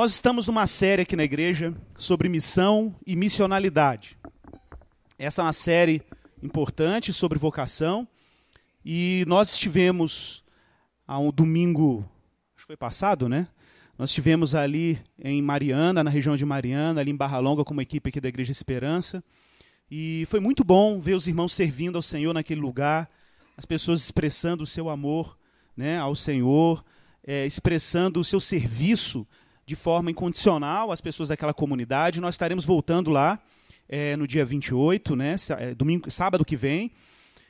Nós estamos numa série aqui na igreja sobre missão e missionalidade. Essa é uma série importante sobre vocação e nós estivemos há um domingo, acho que foi passado, né? Nós estivemos ali em Mariana, na região de Mariana, ali em Barra Longa, com uma equipe aqui da Igreja Esperança. E foi muito bom ver os irmãos servindo ao Senhor naquele lugar, as pessoas expressando o seu amor, né, ao Senhor, expressando o seu serviço de forma incondicional às pessoas daquela comunidade. Nós estaremos voltando lá no dia 28, né, sábado que vem.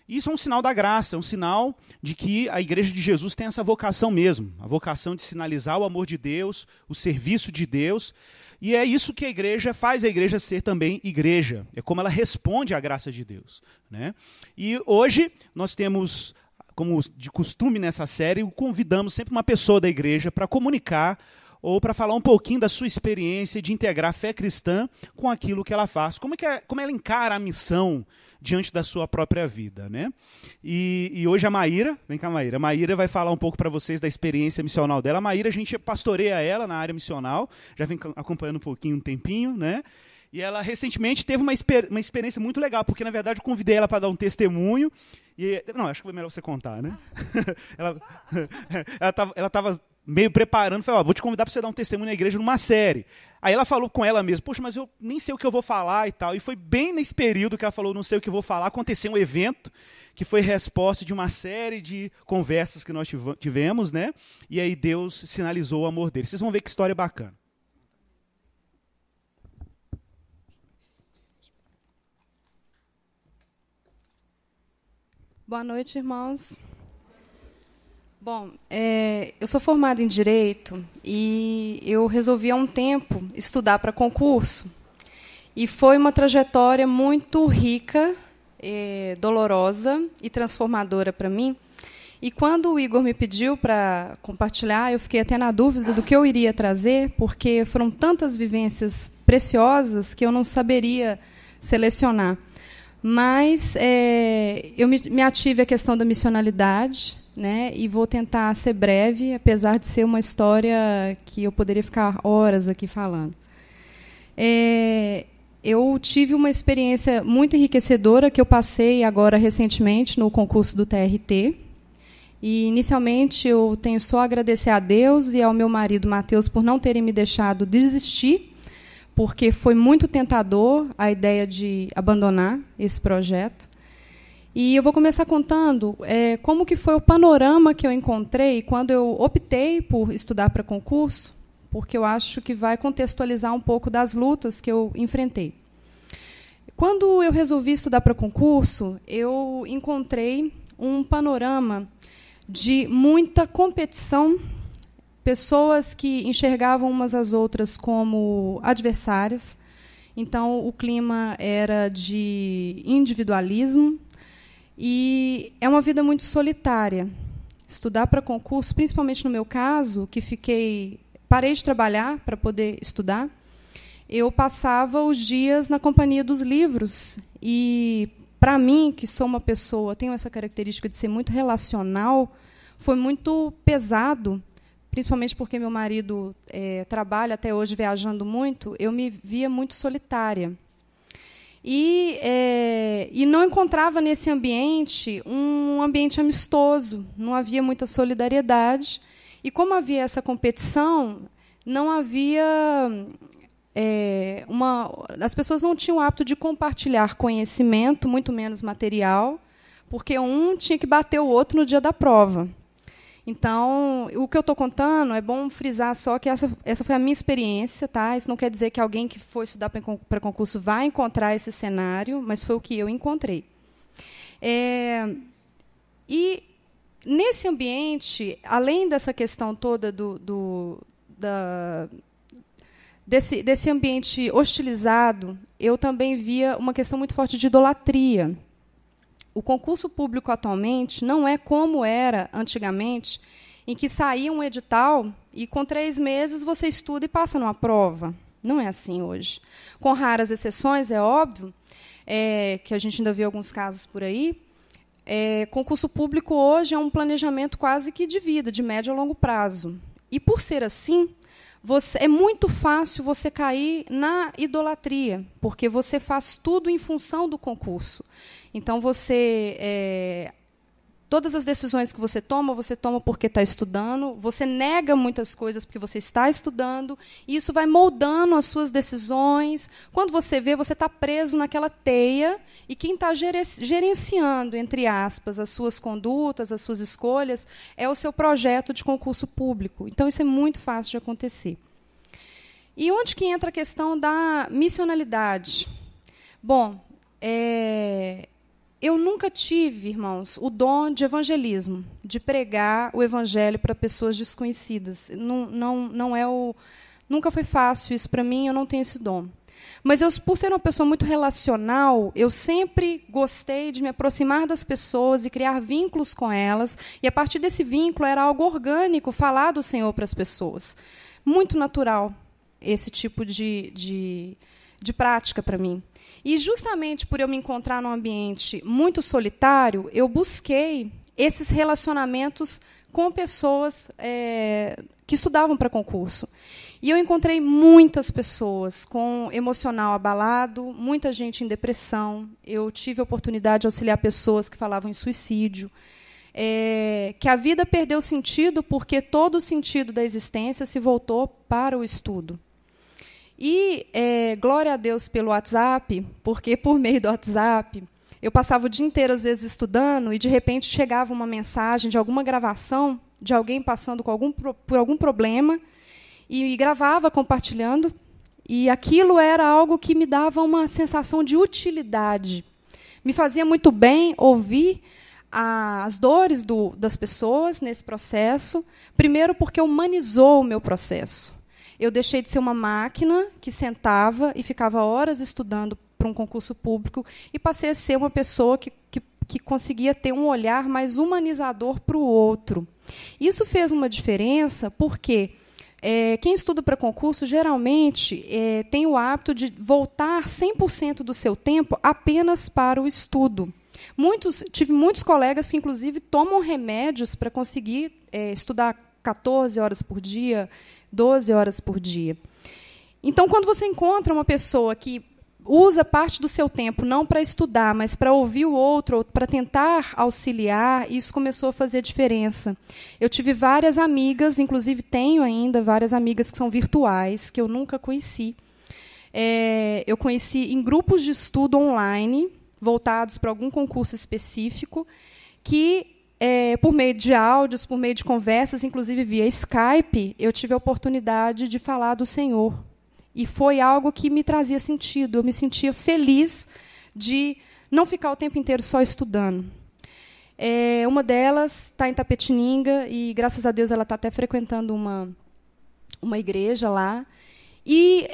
Isso é um sinal da graça, é um sinal de que a Igreja de Jesus tem essa vocação mesmo, a vocação de sinalizar o amor de Deus, o serviço de Deus. E é isso que a igreja faz a igreja ser também igreja. É como ela responde à graça de Deus, né? E hoje nós temos, como de costume nessa série, convidamos sempre uma pessoa da igreja para comunicar ou para falar um pouquinho da sua experiência de integrar a fé cristã com aquilo que ela faz. Como ela encara a missão diante da sua própria vida, né? E hoje a Maíra, vem cá, Maíra. A Maíra vai falar um pouco para vocês da experiência missional dela. A Maíra, a gente pastoreia ela na área missional, já vem acompanhando um pouquinho, um tempinho, né? E ela recentemente teve uma experiência muito legal, porque na verdade eu convidei ela para dar um testemunho. Não, acho que foi melhor você contar, né? ela estava meio preparando, falou, vou te convidar para você dar um testemunho na igreja numa série. Aí ela falou com ela mesma, poxa, mas eu nem sei o que eu vou falar e tal. E foi bem nesse período que ela falou, não sei o que eu vou falar, aconteceu um evento que foi resposta de uma série de conversas que nós tivemos, né? E aí Deus sinalizou o amor dele. Vocês vão ver que história bacana. Boa noite, irmãos. Bom, eu sou formada em Direito e eu resolvi há um tempo estudar para concurso. E foi uma trajetória muito rica, dolorosa e transformadora para mim. E quando o Igor me pediu para compartilhar, eu fiquei até na dúvida do que eu iria trazer, porque foram tantas vivências preciosas que eu não saberia selecionar. Mas eu me ative à questão da missionalidade, né, e vou tentar ser breve, apesar de ser uma história que eu poderia ficar horas aqui falando. Eu tive uma experiência muito enriquecedora que eu passei agora recentemente no concurso do TRT. E, inicialmente, eu tenho só a agradecer a Deus e ao meu marido, Mateus, por não terem me deixado desistir, porque foi muito tentador a ideia de abandonar esse projeto. E eu vou começar contando como que foi o panorama que eu encontrei quando eu optei por estudar para concurso, porque eu acho que vai contextualizar um pouco das lutas que eu enfrentei. Quando eu resolvi estudar para concurso, eu encontrei um panorama de muita competição, pessoas que enxergavam umas às outras como adversárias. Então, o clima era de individualismo e é uma vida muito solitária. Estudar para concurso, principalmente no meu caso, que parei de trabalhar para poder estudar, eu passava os dias na companhia dos livros. E, para mim, que sou uma pessoa, tenho essa característica de ser muito relacional, foi muito pesado, principalmente porque meu marido trabalha até hoje viajando muito, eu me via muito solitária. E não encontrava nesse ambiente um ambiente amistoso, não havia muita solidariedade. E, como havia essa competição, não havia as pessoas não tinham o hábito de compartilhar conhecimento, muito menos material, porque um tinha que bater o outro no dia da prova. Então, o que eu estou contando, é bom frisar só que essa foi a minha experiência, tá? Isso não quer dizer que alguém que for estudar para concurso vai encontrar esse cenário, mas foi o que eu encontrei. E, nesse ambiente, além dessa questão toda desse ambiente hostilizado, eu também via uma questão muito forte de idolatria. O concurso público atualmente não é como era antigamente, em que saía um edital e, com 3 meses, você estuda e passa numa prova. Não é assim hoje. Com raras exceções, é óbvio, que a gente ainda vê alguns casos por aí. Concurso público hoje é um planejamento quase que de vida, de médio a longo prazo. E, por ser assim, é muito fácil você cair na idolatria, porque você faz tudo em função do concurso. Então, todas as decisões que você toma porque está estudando, você nega muitas coisas porque você está estudando, e isso vai moldando as suas decisões. Quando você vê, você está preso naquela teia, e quem está gerenciando, entre aspas, as suas condutas, as suas escolhas, é o seu projeto de concurso público. Então, isso é muito fácil de acontecer. E onde que entra a questão da missionalidade? Bom, eu nunca tive, irmãos, o dom de evangelismo, de pregar o evangelho para pessoas desconhecidas. Nunca foi fácil isso para mim, eu não tenho esse dom. Mas, por ser uma pessoa muito relacional, eu sempre gostei de me aproximar das pessoas e criar vínculos com elas. E, a partir desse vínculo, era algo orgânico falar do Senhor para as pessoas. Muito natural esse tipo de prática para mim. E, justamente por eu me encontrar num ambiente muito solitário, eu busquei esses relacionamentos com pessoas que estudavam para concurso. E eu encontrei muitas pessoas com emocional abalado, muita gente em depressão. Eu tive a oportunidade de auxiliar pessoas que falavam em suicídio, que a vida perdeu sentido porque todo o sentido da existência se voltou para o estudo. E glória a Deus pelo WhatsApp, porque, por meio do WhatsApp, eu passava o dia inteiro, às vezes, estudando, e, de repente, chegava uma mensagem de alguma gravação, de alguém passando por algum problema, e gravava, compartilhando, e aquilo era algo que me dava uma sensação de utilidade. Me fazia muito bem ouvir as dores das pessoas nesse processo, primeiro porque humanizou o meu processo. Eu deixei de ser uma máquina que sentava e ficava horas estudando para um concurso público e passei a ser uma pessoa que conseguia ter um olhar mais humanizador para o outro. Isso fez uma diferença porque quem estuda para concurso, geralmente, tem o hábito de voltar 100% do seu tempo apenas para o estudo. Tive muitos colegas que, inclusive, tomam remédios para conseguir estudar 14 horas por dia, 12 horas por dia. Então, quando você encontra uma pessoa que usa parte do seu tempo não para estudar, mas para ouvir o outro, para tentar auxiliar, isso começou a fazer diferença. Eu tive várias amigas, inclusive tenho ainda várias amigas que são virtuais, que eu nunca conheci. Eu conheci em grupos de estudo online, voltados para algum concurso específico, que por meio de áudios, por meio de conversas, inclusive via Skype, eu tive a oportunidade de falar do Senhor. E foi algo que me trazia sentido. Eu me sentia feliz de não ficar o tempo inteiro só estudando. Uma delas está em Tapetininga, e, graças a Deus, ela está até frequentando uma igreja lá. E,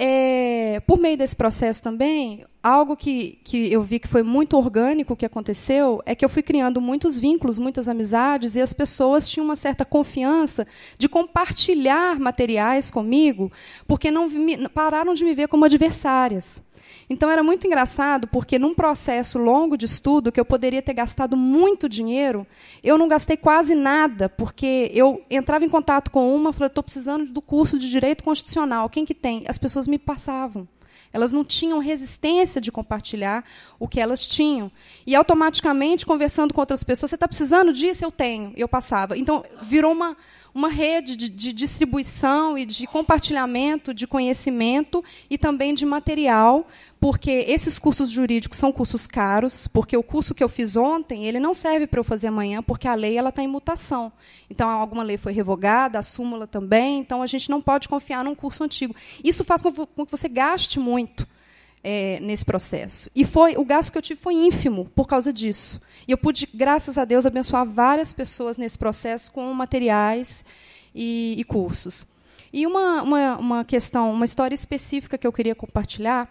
por meio desse processo também, algo que eu vi que foi muito orgânico que aconteceu é que eu fui criando muitos vínculos, muitas amizades, e as pessoas tinham uma certa confiança de compartilhar materiais comigo, porque pararam de me ver como adversárias. Então, era muito engraçado, porque, num processo longo de estudo, que eu poderia ter gastado muito dinheiro, eu não gastei quase nada, porque eu entrava em contato com uma, falei, estou precisando do curso de Direito Constitucional, quem que tem? As pessoas me passavam. Elas não tinham resistência de compartilhar o que elas tinham. E, automaticamente, conversando com outras pessoas, você está precisando disso? Eu tenho. Eu passava. Então, virou uma rede de distribuição e de compartilhamento de conhecimento e também de material, porque esses cursos jurídicos são cursos caros, porque o curso que eu fiz ontem ele não serve para eu fazer amanhã, porque a lei está em mutação. Então, alguma lei foi revogada, a súmula também, então a gente não pode confiar num curso antigo. Isso faz com que você gaste muito nesse processo. E o gasto que eu tive foi ínfimo por causa disso. E eu pude, graças a Deus, abençoar várias pessoas nesse processo com materiais e cursos. E uma questão, uma história específica que eu queria compartilhar,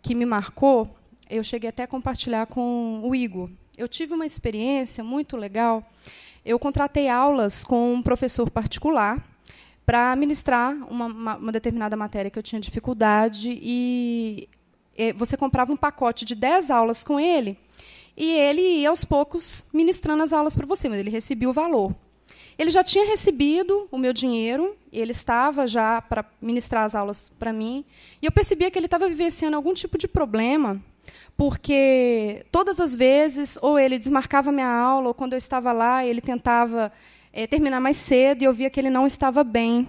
que me marcou, eu cheguei até a compartilhar com o Igor. Eu tive uma experiência muito legal. Eu contratei aulas com um professor particular para ministrar uma determinada matéria que eu tinha dificuldade, e você comprava um pacote de 10 aulas com ele, e ele ia, aos poucos, ministrando as aulas para você, mas ele recebia o valor. Ele já tinha recebido o meu dinheiro, ele estava já para ministrar as aulas para mim, e eu percebia que ele estava vivenciando algum tipo de problema, porque todas as vezes, ou ele desmarcava minha aula, ou quando eu estava lá, ele tentava terminar mais cedo, e eu via que ele não estava bem.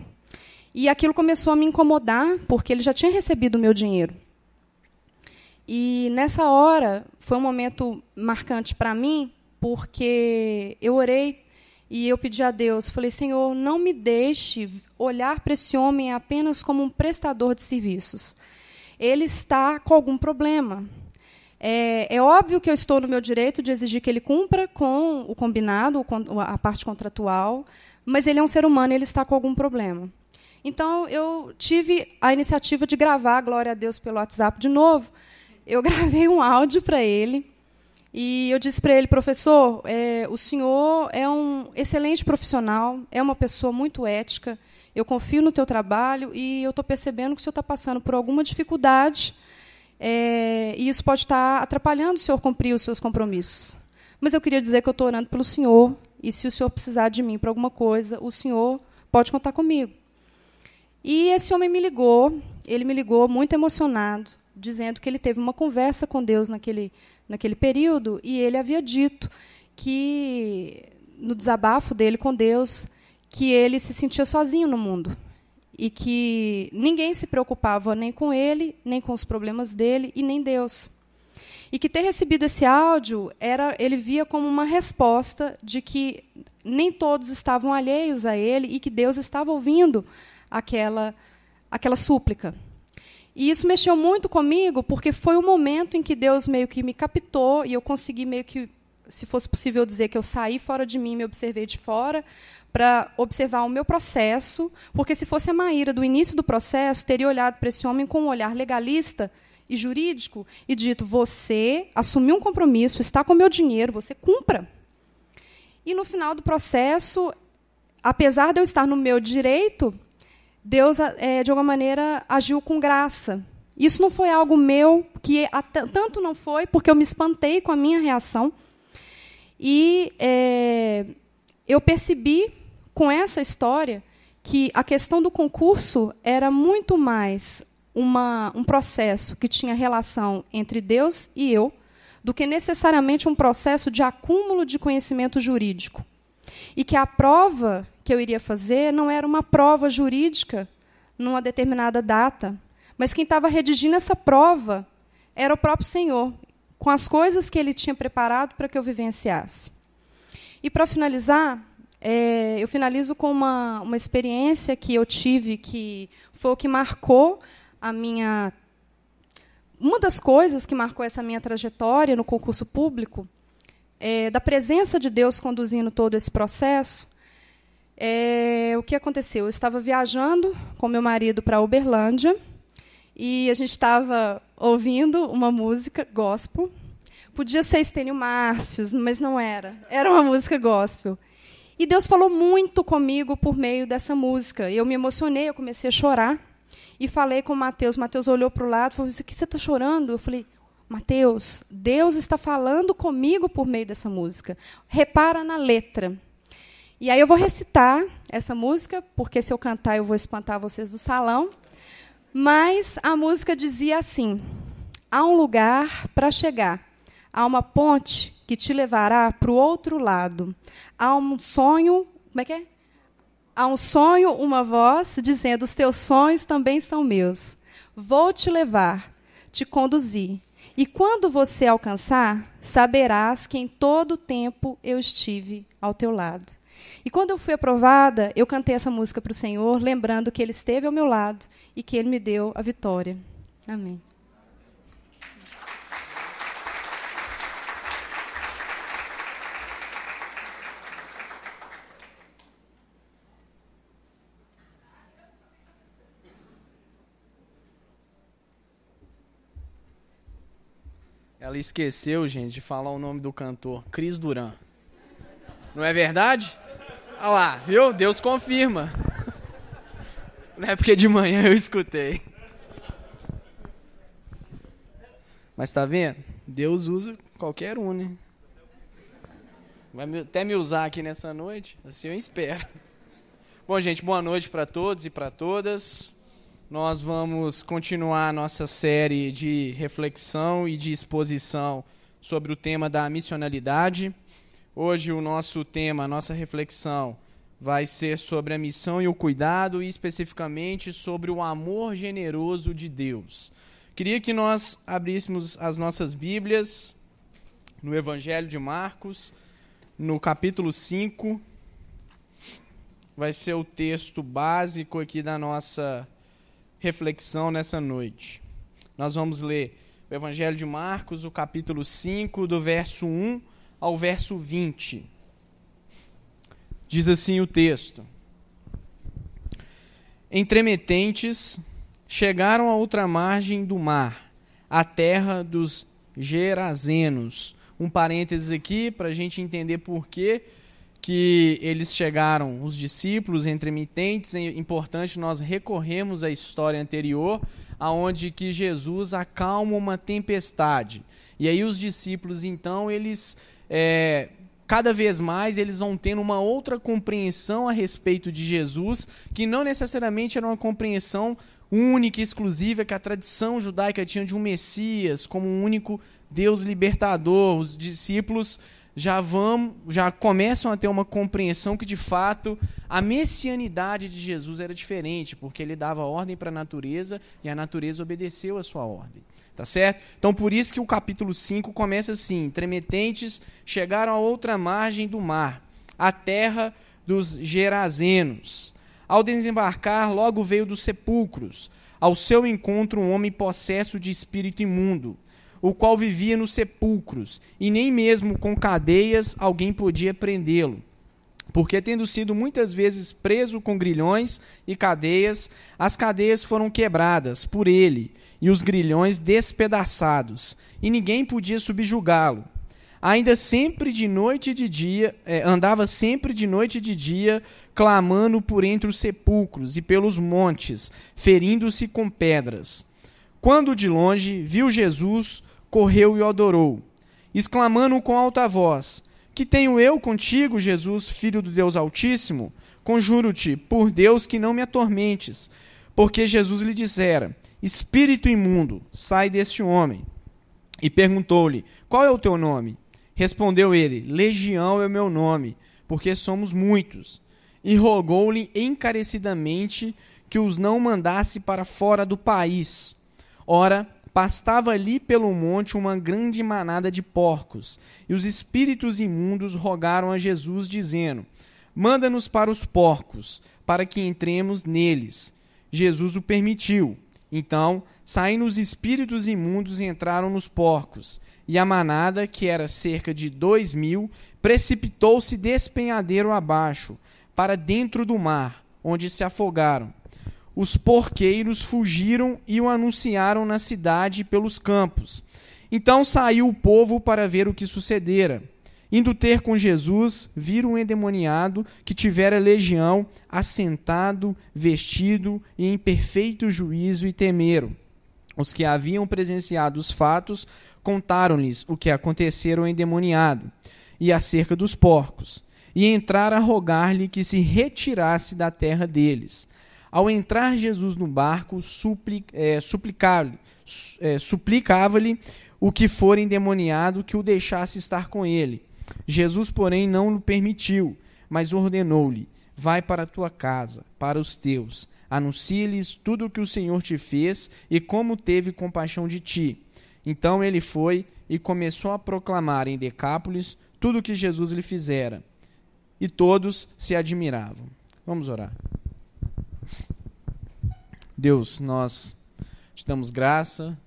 E aquilo começou a me incomodar, porque ele já tinha recebido o meu dinheiro. E, nessa hora, foi um momento marcante para mim, porque eu orei e eu pedi a Deus, falei, Senhor, não me deixe olhar para esse homem apenas como um prestador de serviços. Ele está com algum problema. É óbvio que eu estou no meu direito de exigir que ele cumpra com o combinado, a parte contratual, mas ele é um ser humano e ele está com algum problema. Então, eu tive a iniciativa de gravar, glória a Deus, pelo WhatsApp de novo. Eu gravei um áudio para ele e eu disse para ele, professor, o senhor é um excelente profissional, é uma pessoa muito ética, eu confio no teu trabalho e eu estou percebendo que o senhor está passando por alguma dificuldade e isso pode estar atrapalhando o senhor cumprir os seus compromissos. Mas eu queria dizer que eu estou orando pelo senhor e, se o senhor precisar de mim para alguma coisa, o senhor pode contar comigo. E esse homem me ligou, ele me ligou muito emocionado, dizendo que ele teve uma conversa com Deus naquele período, e ele havia dito que, no desabafo dele com Deus, que ele se sentia sozinho no mundo, e que ninguém se preocupava nem com ele, nem com os problemas dele, e nem Deus. E que ter recebido esse áudio, ele via como uma resposta de que nem todos estavam alheios a ele, e que Deus estava ouvindo aquela súplica. E isso mexeu muito comigo, porque foi o momento em que Deus meio que me captou, e eu consegui meio que, se fosse possível dizer, que eu saí fora de mim, me observei de fora, para observar o meu processo, porque, se fosse a Maíra do início do processo, teria olhado para esse homem com um olhar legalista e jurídico e dito, você assumiu um compromisso, está com o meu dinheiro, você cumpra. E, no final do processo, apesar de eu estar no meu direito, Deus, de alguma maneira, agiu com graça. Isso não foi algo meu, que tanto não foi, porque eu me espantei com a minha reação. E eu percebi, com essa história, que a questão do concurso era muito mais um processo que tinha relação entre Deus e eu, do que necessariamente um processo de acúmulo de conhecimento jurídico. E que a prova que eu iria fazer não era uma prova jurídica numa determinada data, mas quem estava redigindo essa prova era o próprio Senhor, com as coisas que Ele tinha preparado para que eu vivenciasse. E, para finalizar, eu finalizo com uma experiência que eu tive, que foi o que marcou a minha... Uma das coisas que marcou essa minha trajetória no concurso público, da presença de Deus conduzindo todo esse processo. O que aconteceu? Eu estava viajando com meu marido para Uberlândia e a gente estava ouvindo uma música gospel. Podia ser Estênio Márcios, mas não era. Era uma música gospel. E Deus falou muito comigo por meio dessa música. Eu me emocionei, eu comecei a chorar e falei com o Mateus. Mateus olhou para o lado e falou, o que você está chorando? Eu falei, Mateus, Deus está falando comigo por meio dessa música. Repara na letra. E aí eu vou recitar essa música, porque, se eu cantar, eu vou espantar vocês do salão. Mas a música dizia assim, há um lugar para chegar, há uma ponte que te levará para o outro lado. Há um sonho, como é que é? Há um sonho, uma voz, dizendo, os teus sonhos também são meus. Vou te levar, te conduzir. E, quando você alcançar, saberás que em todo o tempo eu estive ao teu lado. E, quando eu fui aprovada, eu cantei essa música para o Senhor, lembrando que Ele esteve ao meu lado e que Ele me deu a vitória. Amém. Ela esqueceu, gente, de falar o nome do cantor, Cris Duran. Não é verdade? Olha lá, viu? Deus confirma. Não é porque de manhã eu escutei. Mas tá vendo? Deus usa qualquer um, né? Vai até me usar aqui nessa noite? Assim eu espero. Bom, gente, boa noite para todos e para todas. Nós vamos continuar a nossa série de reflexão e de exposição sobre o tema da missionalidade. Hoje o nosso tema, a nossa reflexão, vai ser sobre a missão e o cuidado e especificamente sobre o amor generoso de Deus. Queria que nós abríssemos as nossas Bíblias no Evangelho de Marcos, no capítulo 5. Vai ser o texto básico aqui da nossa reflexão nessa noite. Nós vamos ler o Evangelho de Marcos, o capítulo 5, do verso 1 ao verso 20. Diz assim o texto: Entremetentes, chegaram à outra margem do mar, a terra dos Gerazenos. Um parênteses aqui para a gente entender por que eles chegaram, os discípulos entremitentes. É importante nós recorrermos à história anterior, aonde que Jesus acalma uma tempestade. E aí os discípulos, então, eles cada vez mais eles vão tendo uma outra compreensão a respeito de Jesus, que não necessariamente era uma compreensão única e exclusiva que a tradição judaica tinha de um Messias como um único Deus libertador. Os discípulos já começam a ter uma compreensão que, de fato, a messianidade de Jesus era diferente, porque ele dava ordem para a natureza e a natureza obedeceu a sua ordem. Tá certo? Então, por isso que o capítulo 5 começa assim: Entremetentes chegaram a outra margem do mar, a terra dos Gerazenos. Ao desembarcar, logo veio dos sepulcros ao seu encontro um homem possesso de espírito imundo, o qual vivia nos sepulcros, e nem mesmo com cadeias alguém podia prendê-lo, porque, tendo sido muitas vezes preso com grilhões e cadeias, as cadeias foram quebradas por ele, e os grilhões despedaçados, e ninguém podia subjugá-lo. Andava sempre de noite e de dia, clamando por entre os sepulcros e pelos montes, ferindo-se com pedras. Quando de longe viu Jesus, correu e o adorou, exclamando com alta voz: Que tenho eu contigo, Jesus, Filho do Deus Altíssimo? Conjuro-te, por Deus, que não me atormentes. Porque Jesus lhe dissera: Espírito imundo, sai deste homem. E perguntou-lhe: Qual é o teu nome? Respondeu ele: Legião é o meu nome, porque somos muitos. E rogou-lhe encarecidamente que os não mandasse para fora do país. Ora, pastava ali pelo monte uma grande manada de porcos, e os espíritos imundos rogaram a Jesus, dizendo: Manda-nos para os porcos, para que entremos neles. Jesus o permitiu. Então, saindo os espíritos imundos, entraram nos porcos, e a manada, que era cerca de 2.000, precipitou-se despenhadeiro abaixo, para dentro do mar, onde se afogaram. Os porqueiros fugiram e o anunciaram na cidade e pelos campos. Então saiu o povo para ver o que sucedera. Indo ter com Jesus, viram um endemoniado que tivera legião, assentado, vestido e em perfeito juízo, e temeram. Os que haviam presenciado os fatos contaram-lhes o que acontecera ao endemoniado e acerca dos porcos, e entraram a rogar-lhe que se retirasse da terra deles. Ao entrar Jesus no barco, suplicava-lhe o que for endemoniado que o deixasse estar com ele. Jesus, porém, não lhe permitiu, mas ordenou-lhe: Vai para a tua casa, para os teus, anuncia-lhes tudo o que o Senhor te fez e como teve compaixão de ti. Então ele foi e começou a proclamar em Decápolis tudo o que Jesus lhe fizera. E todos se admiravam. Vamos orar. Deus, nós te damos graça,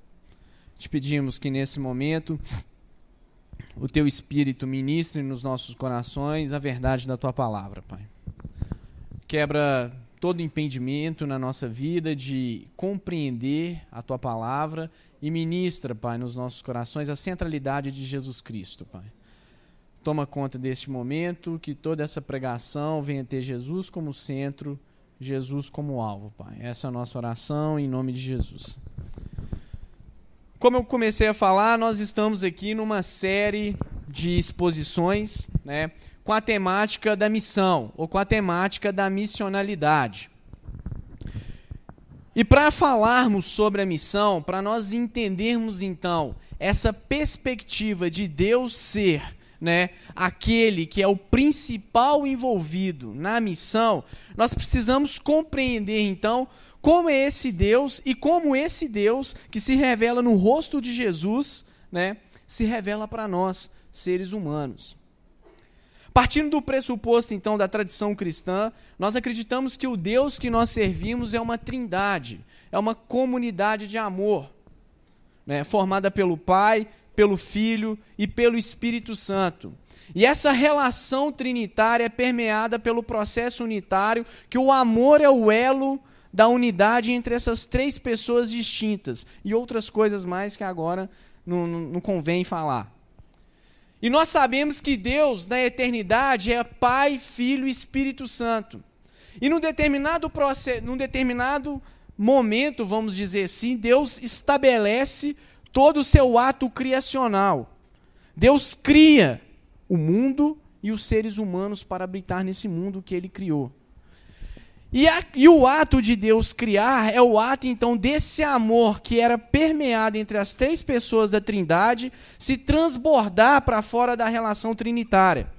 te pedimos que nesse momento o teu Espírito ministre nos nossos corações a verdade da tua palavra, Pai. Quebra todo impedimento na nossa vida de compreender a tua palavra e ministra, Pai, nos nossos corações a centralidade de Jesus Cristo, Pai. Toma conta deste momento, que toda essa pregação venha ter Jesus como centro, Jesus como alvo, Pai. Essa é a nossa oração em nome de Jesus. Como eu comecei a falar, nós estamos aqui numa série de exposições né, com a temática da missão, ou com a temática da missionalidade. E para falarmos sobre a missão, para nós entendermos então essa perspectiva de Deus ser, né, aquele que é o principal envolvido na missão, nós precisamos compreender então como é esse Deus e como esse Deus que se revela no rosto de Jesus, né, se revela para nós, seres humanos. Partindo do pressuposto, então, da tradição cristã, nós acreditamos que o Deus que nós servimos é uma trindade, é uma comunidade de amor, né, formada pelo Pai, pelo Filho e pelo Espírito Santo. E essa relação trinitária é permeada pelo processo unitário, que o amor é o elo da unidade entre essas três pessoas distintas, e outras coisas mais que agora não convém falar. E nós sabemos que Deus, na eternidade, é Pai, Filho e Espírito Santo. E num determinado momento, vamos dizer assim, Deus estabelece todo o seu ato criacional. Deus cria o mundo e os seres humanos para habitar nesse mundo que Ele criou. E o ato de Deus criar é o ato, então, desse amor que era permeado entre as três pessoas da Trindade se transbordar para fora da relação trinitária.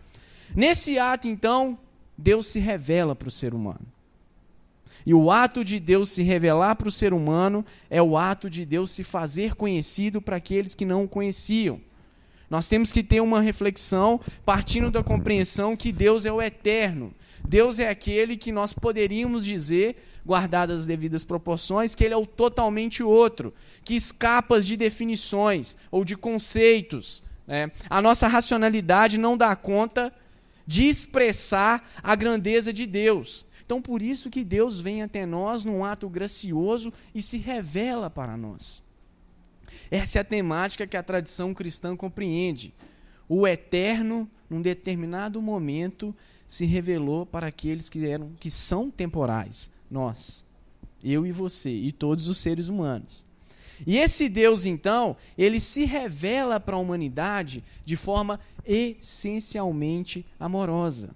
Nesse ato, então, Deus se revela para o ser humano. E o ato de Deus se revelar para o ser humano é o ato de Deus se fazer conhecido para aqueles que não o conheciam. Nós temos que ter uma reflexão partindo da compreensão que Deus é o eterno. Deus é aquele que nós poderíamos dizer, guardadas as devidas proporções, que Ele é o totalmente outro, que escapa de definições ou de conceitos, né? A nossa racionalidade não dá conta de expressar a grandeza de Deus. Então, por isso que Deus vem até nós num ato gracioso e se revela para nós. Essa é a temática que a tradição cristã compreende. O eterno, num determinado momento, se revelou para aqueles que são temporais. Nós, eu e você, e todos os seres humanos. E esse Deus, então, ele se revela para a humanidade de forma essencialmente amorosa.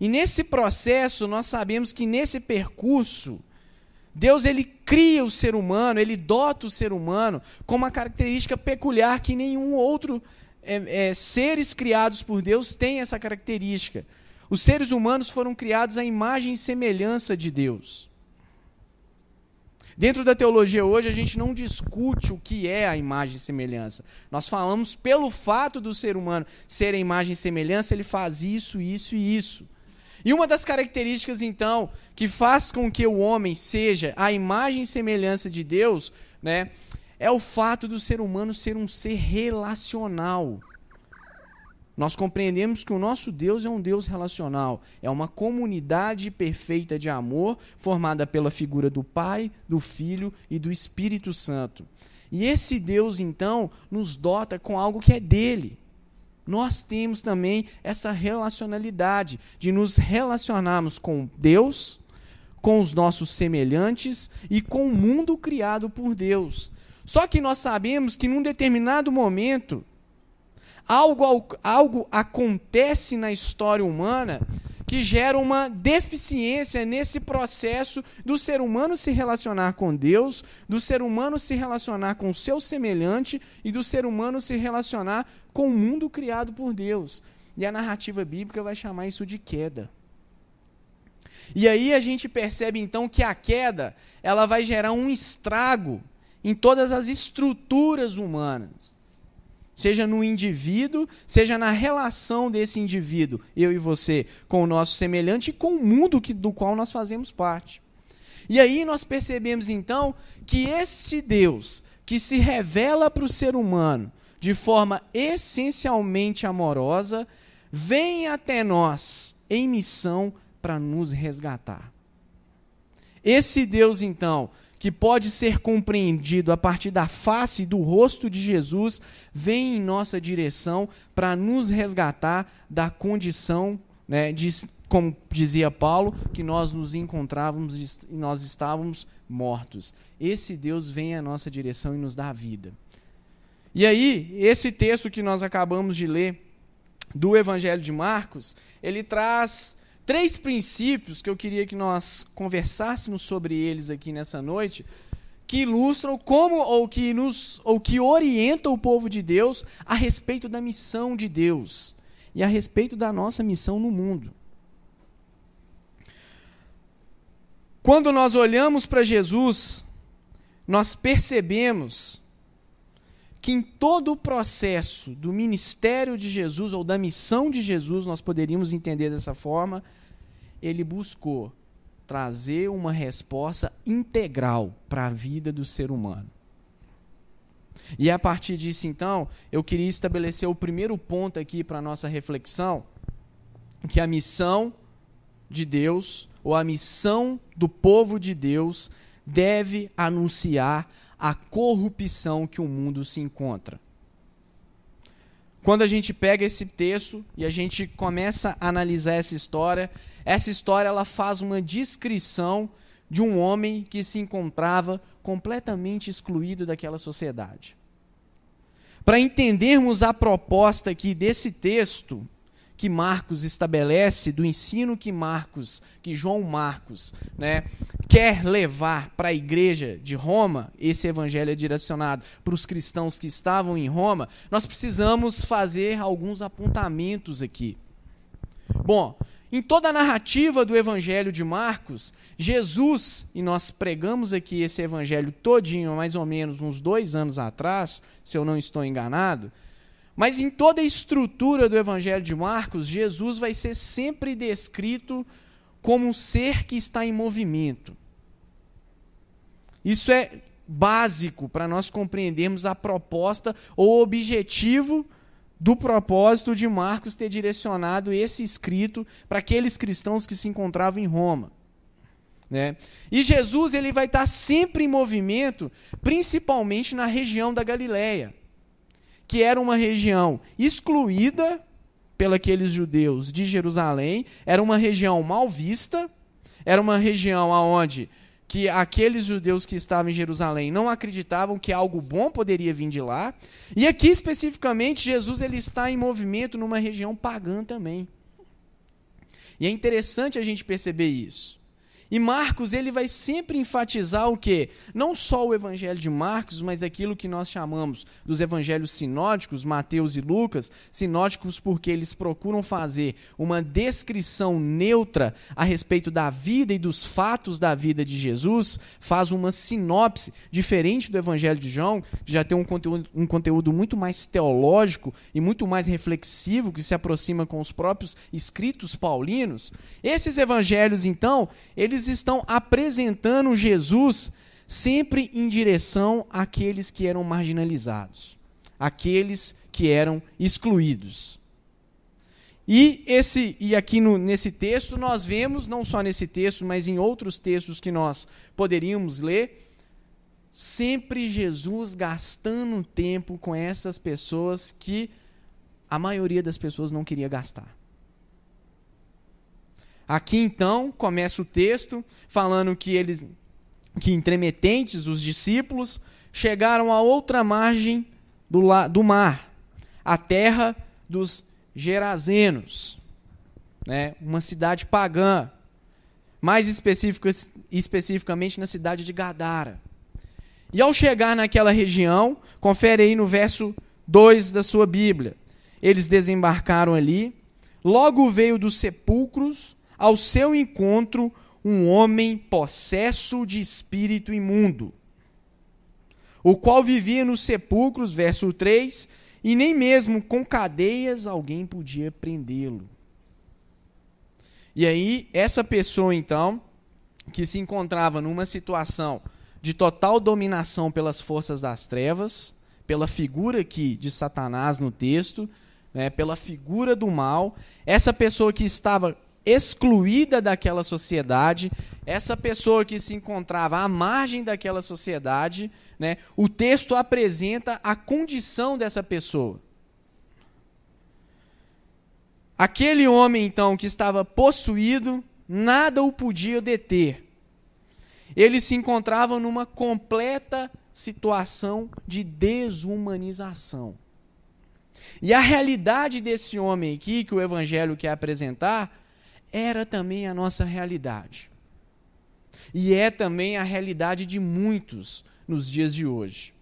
E nesse processo, nós sabemos que nesse percurso, Deus ele cria o ser humano, ele dota o ser humano com uma característica peculiar que nenhum outro seres criados por Deus tem essa característica. Os seres humanos foram criados à imagem e semelhança de Deus. Dentro da teologia hoje, a gente não discute o que é a imagem e semelhança. Nós falamos pelo fato do ser humano ser a imagem e semelhança, ele faz isso, isso e isso. E uma das características, então, que faz com que o homem seja a imagem e semelhança de Deus, né, é o fato do ser humano ser um ser relacional. Nós compreendemos que o nosso Deus é um Deus relacional, é uma comunidade perfeita de amor, formada pela figura do Pai, do Filho e do Espírito Santo. E esse Deus, então, nos dota com algo que é dele. Nós temos também essa relacionalidade de nos relacionarmos com Deus, com os nossos semelhantes e com o mundo criado por Deus. Só que nós sabemos que num determinado momento, algo acontece na história humana que gera uma deficiência nesse processo do ser humano se relacionar com Deus, do ser humano se relacionar com o seu semelhante e do ser humano se relacionar com o mundo criado por Deus. E a narrativa bíblica vai chamar isso de queda. E aí a gente percebe então que a queda ela vai gerar um estrago em todas as estruturas humanas. Seja no indivíduo, seja na relação desse indivíduo, eu e você, com o nosso semelhante e com o mundo do qual nós fazemos parte. E aí nós percebemos então que este Deus, que se revela para o ser humano de forma essencialmente amorosa, vem até nós em missão para nos resgatar. Esse Deus então, que pode ser compreendido a partir da face e do rosto de Jesus, vem em nossa direção para nos resgatar da condição, né, como dizia Paulo, que nós nos encontrávamos e nós estávamos mortos. Esse Deus vem à nossa direção e nos dá a vida. E aí, esse texto que nós acabamos de ler, do Evangelho de Marcos, ele traz 3 princípios que eu queria que nós conversássemos sobre eles aqui nessa noite, que ilustram como ou que orientam o povo de Deus a respeito da missão de Deus e a respeito da nossa missão no mundo. Quando nós olhamos para Jesus, nós percebemos que em todo o processo do ministério de Jesus, ou da missão de Jesus, nós poderíamos entender dessa forma, ele buscou trazer uma resposta integral para a vida do ser humano. E a partir disso, então, eu queria estabelecer o primeiro ponto aqui para a nossa reflexão, que a missão de Deus, ou a missão do povo de Deus, deve anunciar a corrupção que o mundo se encontra. Quando a gente pega esse texto e a gente começa a analisar essa história ela faz uma descrição de um homem que se encontrava completamente excluído daquela sociedade. Para entendermos a proposta aqui desse texto que Marcos estabelece, do ensino que João Marcos, quer levar para a igreja de Roma, esse evangelho é direcionado para os cristãos que estavam em Roma, nós precisamos fazer alguns apontamentos aqui. Bom, em toda a narrativa do evangelho de Marcos, Jesus, e nós pregamos aqui esse evangelho todinho, mais ou menos uns 2 anos atrás, se eu não estou enganado, mas em toda a estrutura do Evangelho de Marcos, Jesus vai ser sempre descrito como um ser que está em movimento. Isso é básico para nós compreendermos a proposta ou o objetivo do propósito de Marcos ter direcionado esse escrito para aqueles cristãos que se encontravam em Roma. E Jesus ele vai estar sempre em movimento, principalmente na região da Galileia, que era uma região excluída pelos judeus de Jerusalém, era uma região mal vista, era uma região onde que aqueles judeus que estavam em Jerusalém não acreditavam que algo bom poderia vir de lá, e aqui especificamente Jesus ele está em movimento numa região pagã também. E é interessante a gente perceber isso. E Marcos ele vai sempre enfatizar o quê? Não só o evangelho de Marcos, mas aquilo que nós chamamos dos evangelhos sinóticos, Mateus e Lucas, sinóticos porque eles procuram fazer uma descrição neutra a respeito da vida e dos fatos da vida de Jesus, faz uma sinopse diferente do evangelho de João, que já tem um conteúdo muito mais teológico e muito mais reflexivo, que se aproxima com os próprios escritos paulinos. Esses evangelhos, então, eles estão apresentando Jesus sempre em direção àqueles que eram marginalizados, àqueles que eram excluídos. E aqui nesse texto nós vemos, não só nesse texto, mas em outros textos que nós poderíamos ler, sempre Jesus gastando tempo com essas pessoas que a maioria das pessoas não queria gastar. Aqui então começa o texto falando que entremetentes, os discípulos, chegaram a outra margem do mar, a terra dos Gerazenos, uma cidade pagã, mais especificamente na cidade de Gadara. E ao chegar naquela região, confere aí no verso 2 da sua Bíblia, eles desembarcaram ali, logo veio dos sepulcros ao seu encontro um homem possesso de espírito imundo, o qual vivia nos sepulcros, verso 3, e nem mesmo com cadeias alguém podia prendê-lo. E aí, essa pessoa, então, que se encontrava numa situação de total dominação pelas forças das trevas, pela figura aqui de Satanás no texto, pela figura do mal, essa pessoa que estava excluída daquela sociedade, essa pessoa que se encontrava à margem daquela sociedade, o texto apresenta a condição dessa pessoa. Aquele homem, então, que estava possuído, nada o podia deter. Ele se encontrava numa completa situação de desumanização. E a realidade desse homem aqui, que o Evangelho quer apresentar, era também a nossa realidade. E é também a realidade de muitos nos dias de hoje.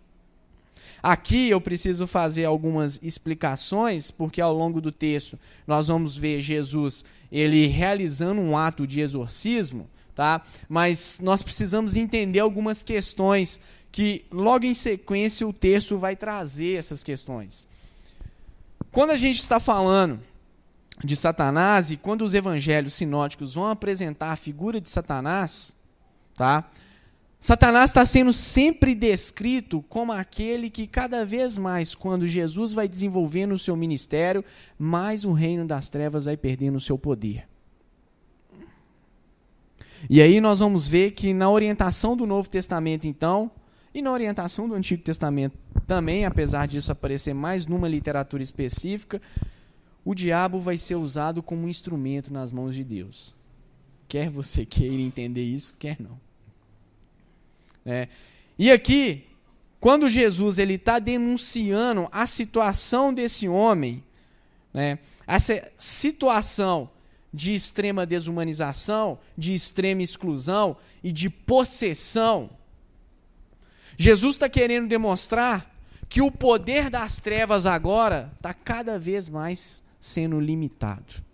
Aqui eu preciso fazer algumas explicações, porque ao longo do texto nós vamos ver Jesus ele realizando um ato de exorcismo, tá? Mas nós precisamos entender algumas questões que logo em sequência o texto vai trazer essas questões. Quando a gente está falando de Satanás e quando os evangelhos sinóticos vão apresentar a figura de Satanás, tá? Satanás está sendo sempre descrito como aquele que cada vez mais, quando Jesus vai desenvolvendo o seu ministério, mais o reino das trevas vai perdendo o seu poder. E aí nós vamos ver que na orientação do Novo Testamento, então, e na orientação do Antigo Testamento também, apesar disso aparecer mais numa literatura específica, o diabo vai ser usado como um instrumento nas mãos de Deus. Quer você queira entender isso, quer não. E aqui, quando Jesus está denunciando a situação desse homem, essa situação de extrema desumanização, de extrema exclusão e de possessão, Jesus está querendo demonstrar que o poder das trevas agora está cada vez mais sendo limitado.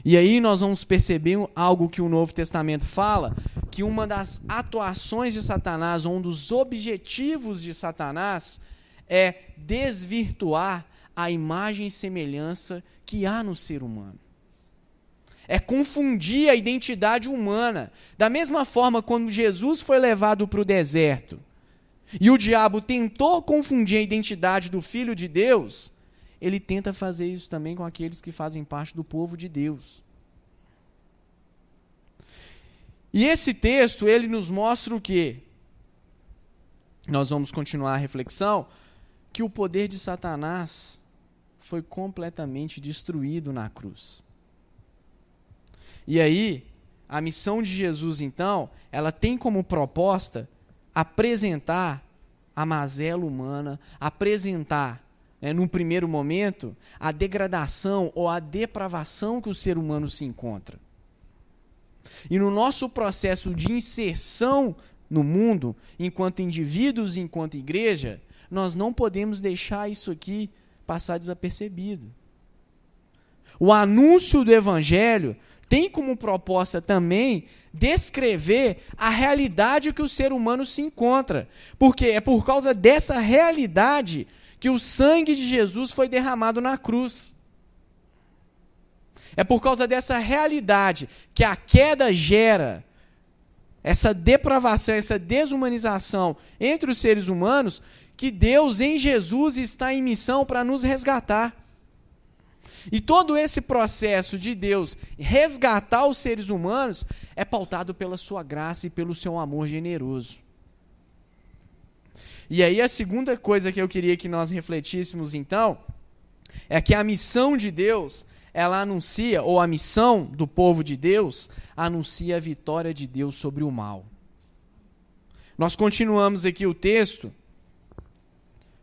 E aí nós vamos perceber algo que o Novo Testamento fala, que uma das atuações de Satanás, um dos objetivos de Satanás, é desvirtuar a imagem e semelhança que há no ser humano. É confundir a identidade humana. Da mesma forma, quando Jesus foi levado para o deserto, e o diabo tentou confundir a identidade do Filho de Deus, ele tenta fazer isso também com aqueles que fazem parte do povo de Deus. E esse texto, ele nos mostra o quê? Nós vamos continuar a reflexão, que o poder de Satanás foi completamente destruído na cruz. E aí, a missão de Jesus, então, ela tem como proposta apresentar a mazela humana, apresentar, num primeiro momento, a degradação ou a depravação que o ser humano se encontra. E no nosso processo de inserção no mundo, enquanto indivíduos e enquanto igreja, nós não podemos deixar isso aqui passar desapercebido. O anúncio do Evangelho tem como proposta também descrever a realidade que o ser humano se encontra. Porque é por causa dessa realidade que o sangue de Jesus foi derramado na cruz. É por causa dessa realidade que a queda gera essa depravação, essa desumanização entre os seres humanos, que Deus em Jesus está em missão para nos resgatar. E todo esse processo de Deus resgatar os seres humanos é pautado pela sua graça e pelo seu amor generoso. E aí a segunda coisa que eu queria que nós refletíssemos então, é que a missão de Deus, ela anuncia, ou a missão do povo de Deus, anuncia a vitória de Deus sobre o mal. Nós continuamos aqui o texto,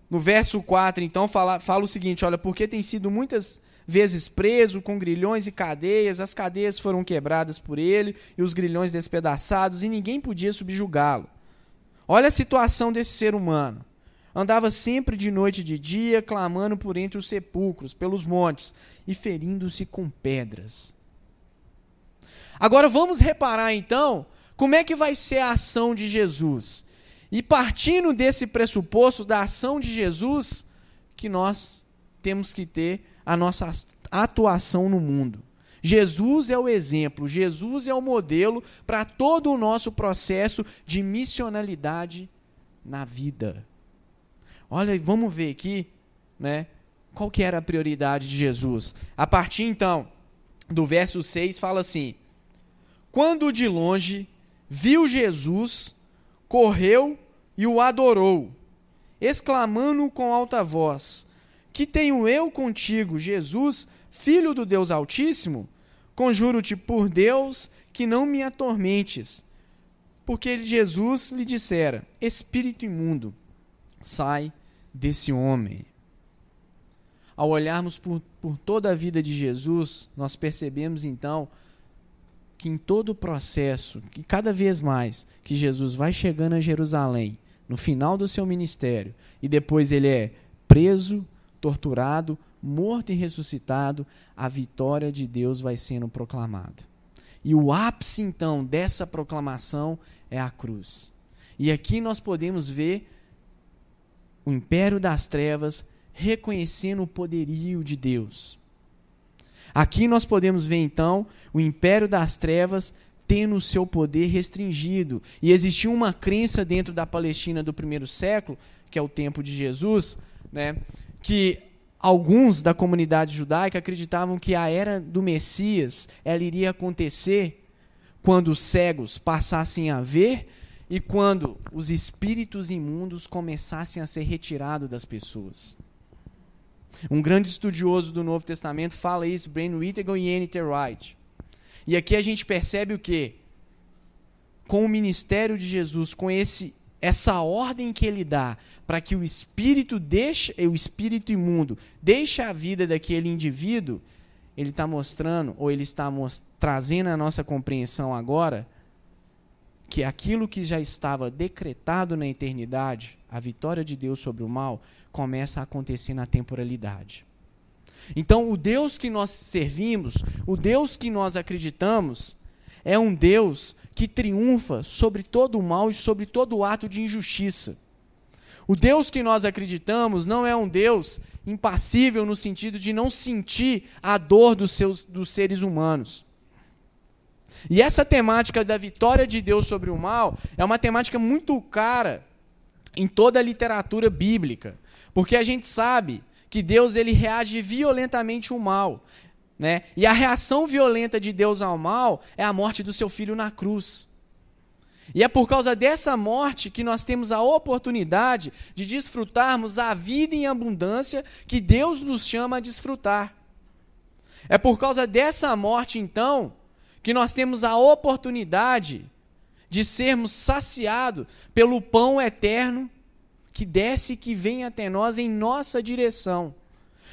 no verso 4, então, fala o seguinte, olha, porque tem sido muitas vezes preso com grilhões e cadeias, as cadeias foram quebradas por ele, e os grilhões despedaçados, e ninguém podia subjugá-lo. Olha a situação desse ser humano. Andava sempre de noite e de dia, clamando por entre os sepulcros, pelos montes, e ferindo-se com pedras. Agora vamos reparar então, como é que vai ser a ação de Jesus. E partindo desse pressuposto da ação de Jesus, que nós temos que ter a nossa atuação no mundo. Jesus é o exemplo, Jesus é o modelo para todo o nosso processo de missionalidade na vida. Olha, vamos ver aqui, qual que era a prioridade de Jesus. A partir, então, do verso 6, fala assim, quando de longe viu Jesus, correu e o adorou, exclamando com alta voz, que tenho eu contigo, Jesus, Filho do Deus Altíssimo? Conjuro-te por Deus que não me atormentes. Porque Jesus lhe dissera, espírito imundo, sai desse homem. Ao olharmos por toda a vida de Jesus, nós percebemos então que em todo o processo, que cada vez mais que Jesus vai chegando a Jerusalém, no final do seu ministério, e depois ele é preso, torturado, morto e ressuscitado, a vitória de Deus vai sendo proclamada. E o ápice então dessa proclamação é a cruz. E aqui nós podemos ver o império das trevas reconhecendo o poderio de Deus. Aqui nós podemos ver, então, o império das trevas tendo o seu poder restringido. E existia uma crença dentro da Palestina do primeiro século, que é o tempo de Jesus, né, que alguns da comunidade judaica acreditavam que a era do Messias ela iria acontecer quando os cegos passassem a ver e quando os espíritos imundos começassem a ser retirados das pessoas. Um grande estudioso do Novo Testamento fala isso, Brian Whittaker e N.T. Wright. E aqui a gente percebe o quê? Com o ministério de Jesus, com essa ordem que ele dá para que o espírito imundo deixe a vida daquele indivíduo, ele está mostrando, ou ele está trazendo a nossa compreensão agora, que aquilo que já estava decretado na eternidade, a vitória de Deus sobre o mal, começa a acontecer na temporalidade. Então, o Deus que nós servimos, o Deus que nós acreditamos, é um Deus que triunfa sobre todo o mal e sobre todo o ato de injustiça. O Deus que nós acreditamos não é um Deus impassível no sentido de não sentir a dor dos seres humanos. E essa temática da vitória de Deus sobre o mal é uma temática muito cara em toda a literatura bíblica, porque a gente sabe que Deus ele reage violentamente ao mal, né? E a reação violenta de Deus ao mal é a morte do seu filho na cruz. E é por causa dessa morte que nós temos a oportunidade de desfrutarmos a vida em abundância que Deus nos chama a desfrutar. É por causa dessa morte, então, que nós temos a oportunidade de sermos saciados pelo pão eterno que desce e que vem até nós em nossa direção.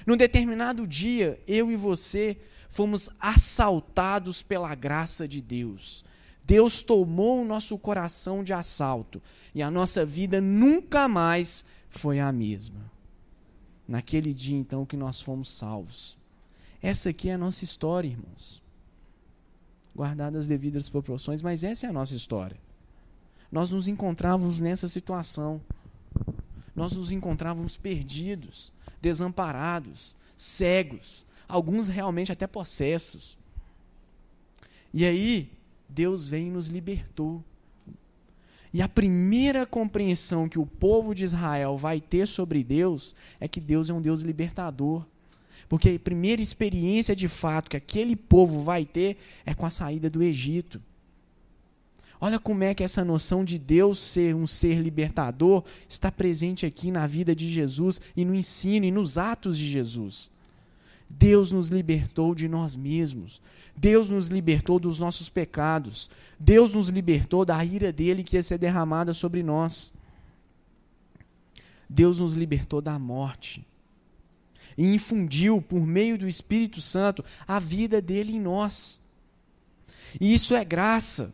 Num determinado dia, eu e você fomos assaltados pela graça de Deus. Deus tomou o nosso coração de assalto e a nossa vida nunca mais foi a mesma. Naquele dia, então, que nós fomos salvos. Essa aqui é a nossa história, irmãos. Guardadas as devidas proporções, mas essa é a nossa história. Nós nos encontrávamos nessa situação. Nós nos encontrávamos perdidos, desamparados, cegos, alguns realmente até possessos. E aí, Deus veio e nos libertou. E a primeira compreensão que o povo de Israel vai ter sobre Deus é que Deus é um Deus libertador. Porque a primeira experiência de fato que aquele povo vai ter é com a saída do Egito. Olha como é que essa noção de Deus ser um ser libertador está presente aqui na vida de Jesus e no ensino e nos atos de Jesus. Deus nos libertou de nós mesmos. Deus nos libertou dos nossos pecados. Deus nos libertou da ira dele que ia ser derramada sobre nós. Deus nos libertou da morte. E infundiu, por meio do Espírito Santo, a vida dele em nós. E isso é graça.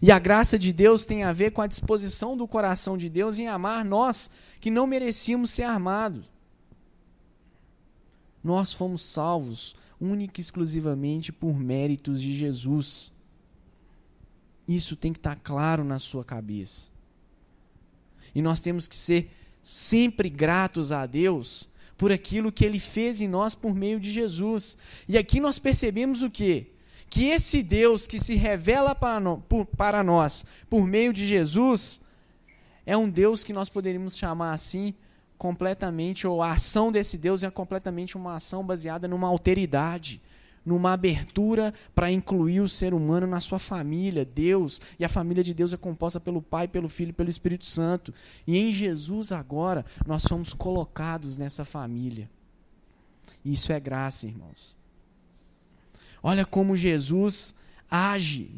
E a graça de Deus tem a ver com a disposição do coração de Deus em amar nós, que não merecíamos ser amados. Nós fomos salvos única e exclusivamente por méritos de Jesus. Isso tem que estar claro na sua cabeça. E nós temos que ser sempre gratos a Deus por aquilo que Ele fez em nós por meio de Jesus. E aqui nós percebemos o quê? Que esse Deus que se revela para nós por meio de Jesus é um Deus que nós poderíamos chamar assim completamente, ou a ação desse Deus é completamente uma ação baseada numa alteridade, numa abertura para incluir o ser humano na sua família, Deus, e a família de Deus é composta pelo Pai, pelo Filho e pelo Espírito Santo. E em Jesus agora nós somos colocados nessa família. E isso é graça, irmãos. Olha como Jesus age,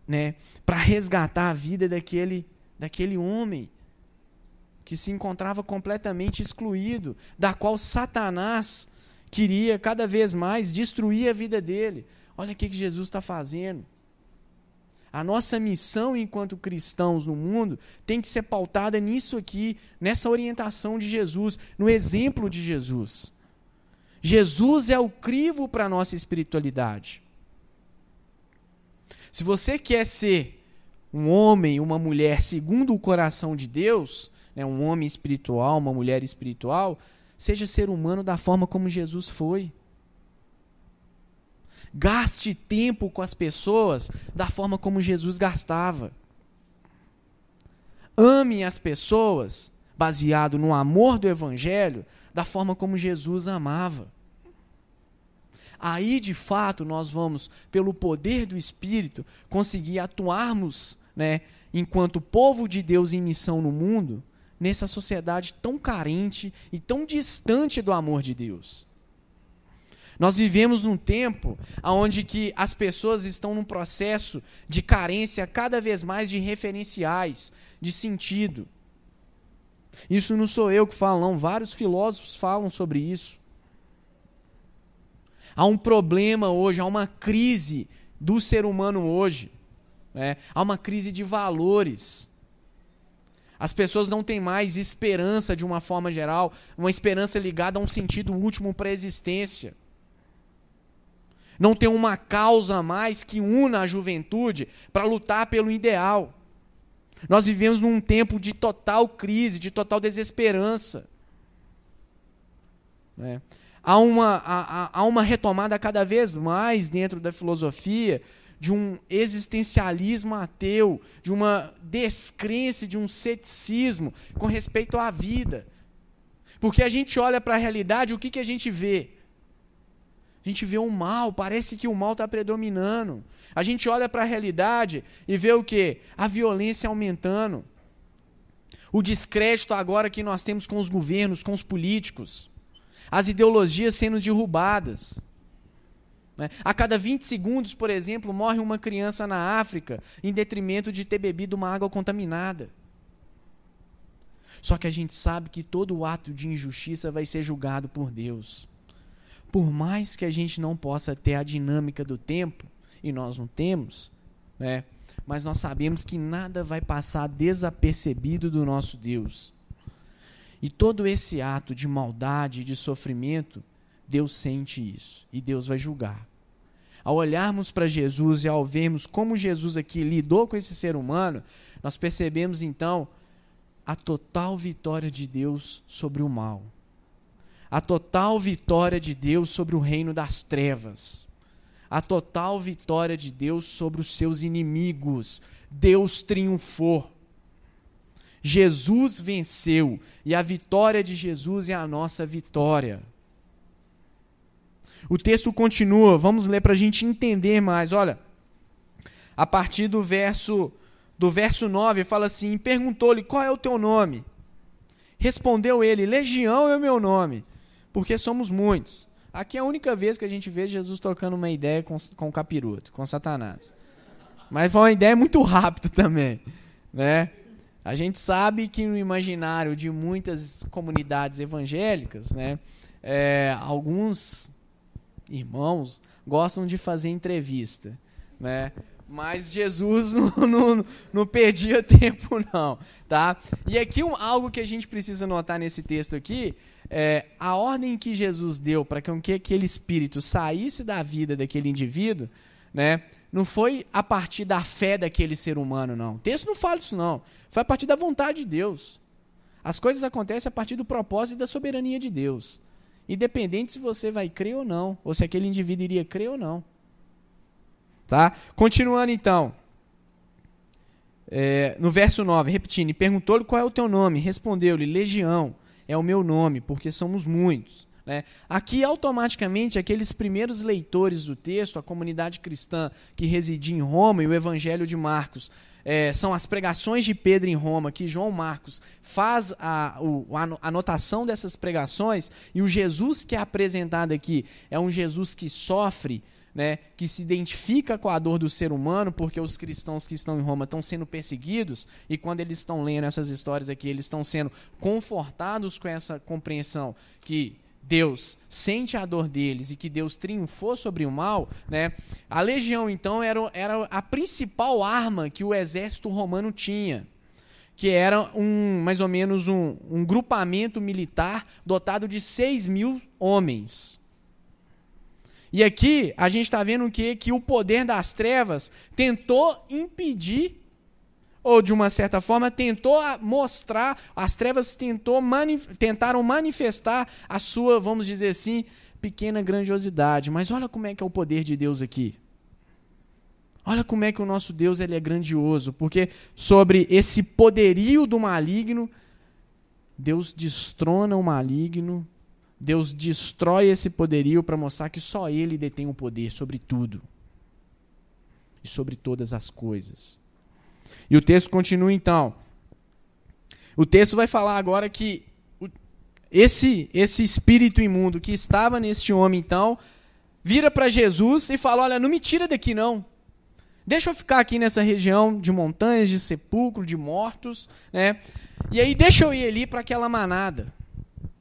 né, para resgatar a vida daquele homem. que se encontrava completamente excluído, da qual Satanás queria cada vez mais destruir a vida dele. Olha o que Jesus está fazendo. A nossa missão enquanto cristãos no mundo tem que ser pautada nisso aqui, nessa orientação de Jesus, no exemplo de Jesus. Jesus é o crivo para a nossa espiritualidade. Se você quer ser um homem, uma mulher segundo o coração de Deus, né, um homem espiritual, uma mulher espiritual, seja ser humano da forma como Jesus foi. Gaste tempo com as pessoas da forma como Jesus gastava. Ame as pessoas baseado no amor do Evangelho da forma como Jesus amava. Aí, de fato, nós vamos, pelo poder do Espírito, conseguir atuarmos, né, enquanto povo de Deus em missão no mundo, nessa sociedade tão carente e tão distante do amor de Deus. Nós vivemos num tempo onde que as pessoas estão num processo de carência cada vez mais de referenciais, de sentido. Isso não sou eu que falo, não. Vários filósofos falam sobre isso. Há um problema hoje, há uma crise do ser humano hoje. Né? Há uma crise de valores. As pessoas não têm mais esperança de uma forma geral, uma esperança ligada a um sentido último para a existência. Não tem uma causa a mais que una a juventude para lutar pelo ideal. Nós vivemos num tempo de total crise, de total desesperança. Né? Há uma retomada cada vez mais dentro da filosofia de um existencialismo ateu, de uma descrença, de um ceticismo com respeito à vida. Porque a gente olha para a realidade, o que a gente vê? A gente vê o mal, parece que o mal está predominando. A gente olha para a realidade e vê o quê? A violência aumentando. O descrédito agora que nós temos com os governos, com os políticos. As ideologias sendo derrubadas. A cada 20 segundos, por exemplo, morre uma criança na África em detrimento de ter bebido uma água contaminada. Só que a gente sabe que todo ato de injustiça vai ser julgado por Deus. Por mais que a gente não possa ter a dinâmica do tempo, e nós não temos, né? Mas nós sabemos que nada vai passar desapercebido do nosso Deus. E todo esse ato de maldade e de sofrimento, Deus sente isso, e Deus vai julgar. Ao olharmos para Jesus e ao vermos como Jesus aqui lidou com esse ser humano, nós percebemos então a total vitória de Deus sobre o mal. A total vitória de Deus sobre o reino das trevas. A total vitória de Deus sobre os seus inimigos. Deus triunfou. Jesus venceu. E a vitória de Jesus é a nossa vitória. O texto continua. Vamos ler para a gente entender mais. Olha, a partir do verso 9, fala assim: perguntou-lhe, qual é o teu nome? Respondeu ele, Legião é o meu nome, porque somos muitos. Aqui é a única vez que a gente vê Jesus trocando uma ideia com o capiroto, com Satanás. Mas foi uma ideia muito rápida também. Né? A gente sabe que no imaginário de muitas comunidades evangélicas, né, alguns irmãos gostam de fazer entrevista. Né? Mas Jesus não perdia tempo, não. Tá? E aqui algo que a gente precisa notar nesse texto aqui, a ordem que Jesus deu para que aquele espírito saísse da vida daquele indivíduo, né, não foi a partir da fé daquele ser humano, não. O texto não fala isso, não. Foi a partir da vontade de Deus. As coisas acontecem a partir do propósito e da soberania de Deus. Independente se você vai crer ou não, ou se aquele indivíduo iria crer ou não. Tá? Continuando então. No verso 9, repetindo, e perguntou-lhe qual é o teu nome. Respondeu-lhe, Legião é o meu nome, porque somos muitos. Né? Aqui, automaticamente, aqueles primeiros leitores do texto, a comunidade cristã que residia em Roma e o Evangelho de Marcos, são as pregações de Pedro em Roma, que João Marcos faz a anotação dessas pregações, e o Jesus que é apresentado aqui é um Jesus que sofre, né, que se identifica com a dor do ser humano, porque os cristãos que estão em Roma estão sendo perseguidos, e quando eles estão lendo essas histórias aqui, eles estão sendo confortados com essa compreensão que Deus sente a dor deles e que Deus triunfou sobre o mal, né? A legião, então, era a principal arma que o exército romano tinha, que era mais ou menos um grupamento militar dotado de 6.000 homens. E aqui a gente está vendo que o poder das trevas tentou impedir, ou de uma certa forma tentou mostrar, as trevas tentaram manifestar a sua, vamos dizer assim, pequena grandiosidade. Mas olha como é que é o poder de Deus aqui. Olha como é que o nosso Deus ele é grandioso, porque sobre esse poderio do maligno, Deus destrona o maligno, Deus destrói esse poderio para mostrar que só Ele detém o poder sobre tudo e sobre todas as coisas. E o texto continua então. O texto vai falar agora que esse espírito imundo que estava neste homem, então, vira para Jesus e fala: olha, não me tira daqui não. Deixa eu ficar aqui nessa região de montanhas, de sepulcro, de mortos, né? E aí deixa eu ir ali para aquela manada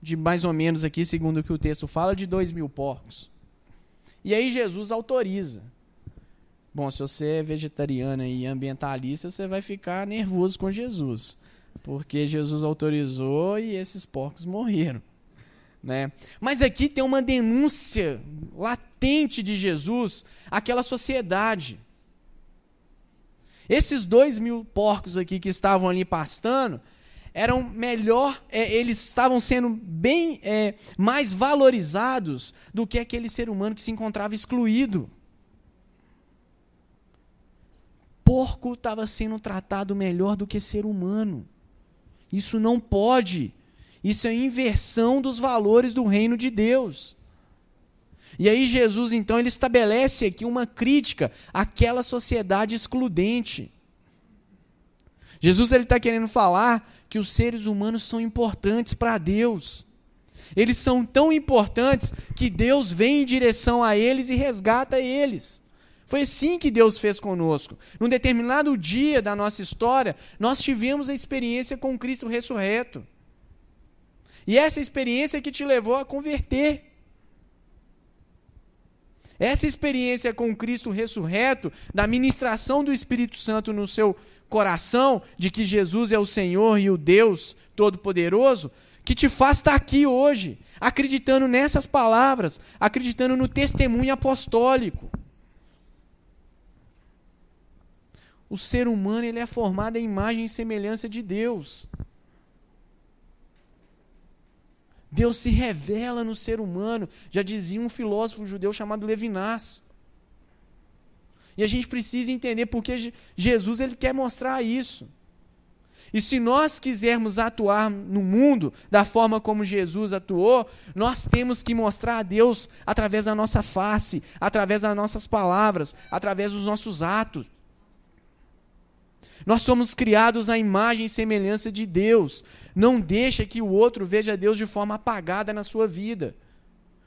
de mais ou menos aqui, segundo o que o texto fala, de 2.000 porcos. E aí Jesus autoriza. Bom, se você é vegetariano e ambientalista, você vai ficar nervoso com Jesus, porque Jesus autorizou e esses porcos morreram, né? Mas aqui tem uma denúncia latente de Jesus àquela sociedade. Esses 2.000 porcos aqui que estavam ali pastando, eram eles estavam sendo bem mais valorizados do que aquele ser humano que se encontrava excluído. Porco estava sendo tratado melhor do que ser humano. Isso não pode. Isso é inversão dos valores do reino de Deus. E aí Jesus, então, ele estabelece aqui uma crítica àquela sociedade excludente. Jesus está querendo falar que os seres humanos são importantes para Deus. Eles são tão importantes que Deus vem em direção a eles e resgata eles. Foi assim que Deus fez conosco. Num determinado dia da nossa história, nós tivemos a experiência com Cristo ressurreto. E essa experiência que te levou a converter. Essa experiência com Cristo ressurreto, da ministração do Espírito Santo no seu coração, de que Jesus é o Senhor e o Deus Todo-Poderoso, que te faz estar aqui hoje, acreditando nessas palavras, acreditando no testemunho apostólico. O ser humano ele é formado à imagem e semelhança de Deus. Deus se revela no ser humano, já dizia um filósofo judeu chamado Levinas. E a gente precisa entender porque Jesus ele quer mostrar isso. E se nós quisermos atuar no mundo da forma como Jesus atuou, nós temos que mostrar a Deus através da nossa face, através das nossas palavras, através dos nossos atos. Nós somos criados à imagem e semelhança de Deus. Não deixa que o outro veja Deus de forma apagada na sua vida,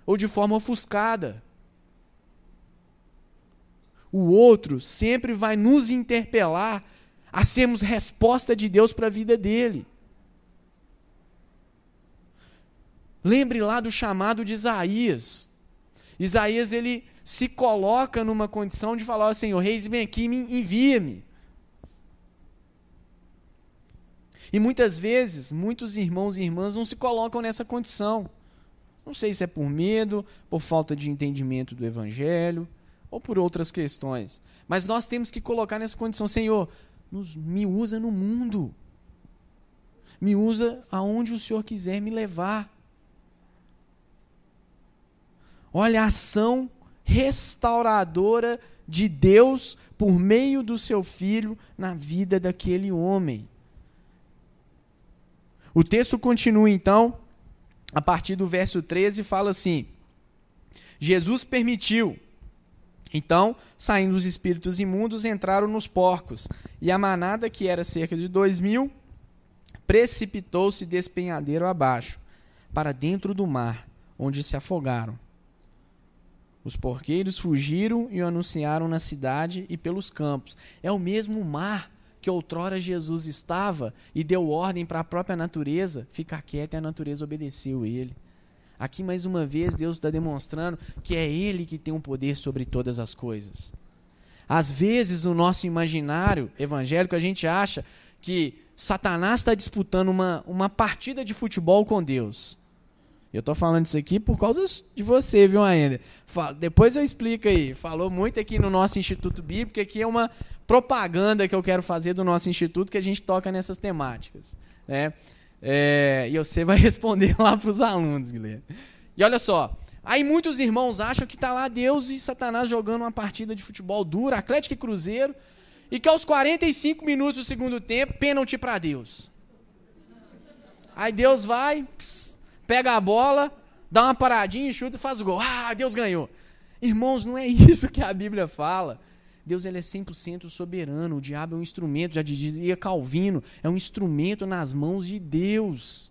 ou de forma ofuscada. O outro sempre vai nos interpelar a sermos resposta de Deus para a vida dele. Lembre lá do chamado de Isaías. Isaías ele se coloca numa condição de falar: Senhor, reis, vem aqui, envia-me. E muitas vezes, muitos irmãos e irmãs não se colocam nessa condição. Não sei se é por medo, por falta de entendimento do Evangelho, ou por outras questões. Mas nós temos que colocar nessa condição: Senhor, me usa no mundo. Me usa aonde o Senhor quiser me levar. Olha a ação restauradora de Deus por meio do seu Filho na vida daquele homem. O texto continua então, a partir do verso 13, fala assim: Jesus permitiu. Então, saindo os espíritos imundos, entraram nos porcos, e a manada, que era cerca de 2.000, precipitou-se despenhadeiro abaixo, para dentro do mar, onde se afogaram. Os porqueiros fugiram e o anunciaram na cidade e pelos campos. É o mesmo mar que outrora Jesus estava e deu ordem para a própria natureza ficar quieta, e a natureza obedeceu ele. Aqui, mais uma vez, Deus está demonstrando que é Ele que tem o poder sobre todas as coisas. Às vezes, no nosso imaginário evangélico, a gente acha que Satanás está disputando uma partida de futebol com Deus. Eu estou falando isso aqui por causa de você, viu, ainda? Depois eu explico aí. Falou muito aqui no nosso Instituto Bíblico, aqui é uma propaganda que eu quero fazer do nosso instituto, que a gente toca nessas temáticas, né? E você vai responder lá para os alunos, Guilherme. E olha só, aí muitos irmãos acham que está lá Deus e Satanás jogando uma partida de futebol dura, Atlético e Cruzeiro, e que aos 45 minutos do segundo tempo, pênalti para Deus. Aí Deus vai, pega a bola, dá uma paradinha, chuta e faz o gol. Ah, Deus ganhou. Irmãos, não é isso que a Bíblia fala. Deus, ele é 100% soberano. O diabo é um instrumento, já dizia Calvino, é um instrumento nas mãos de Deus.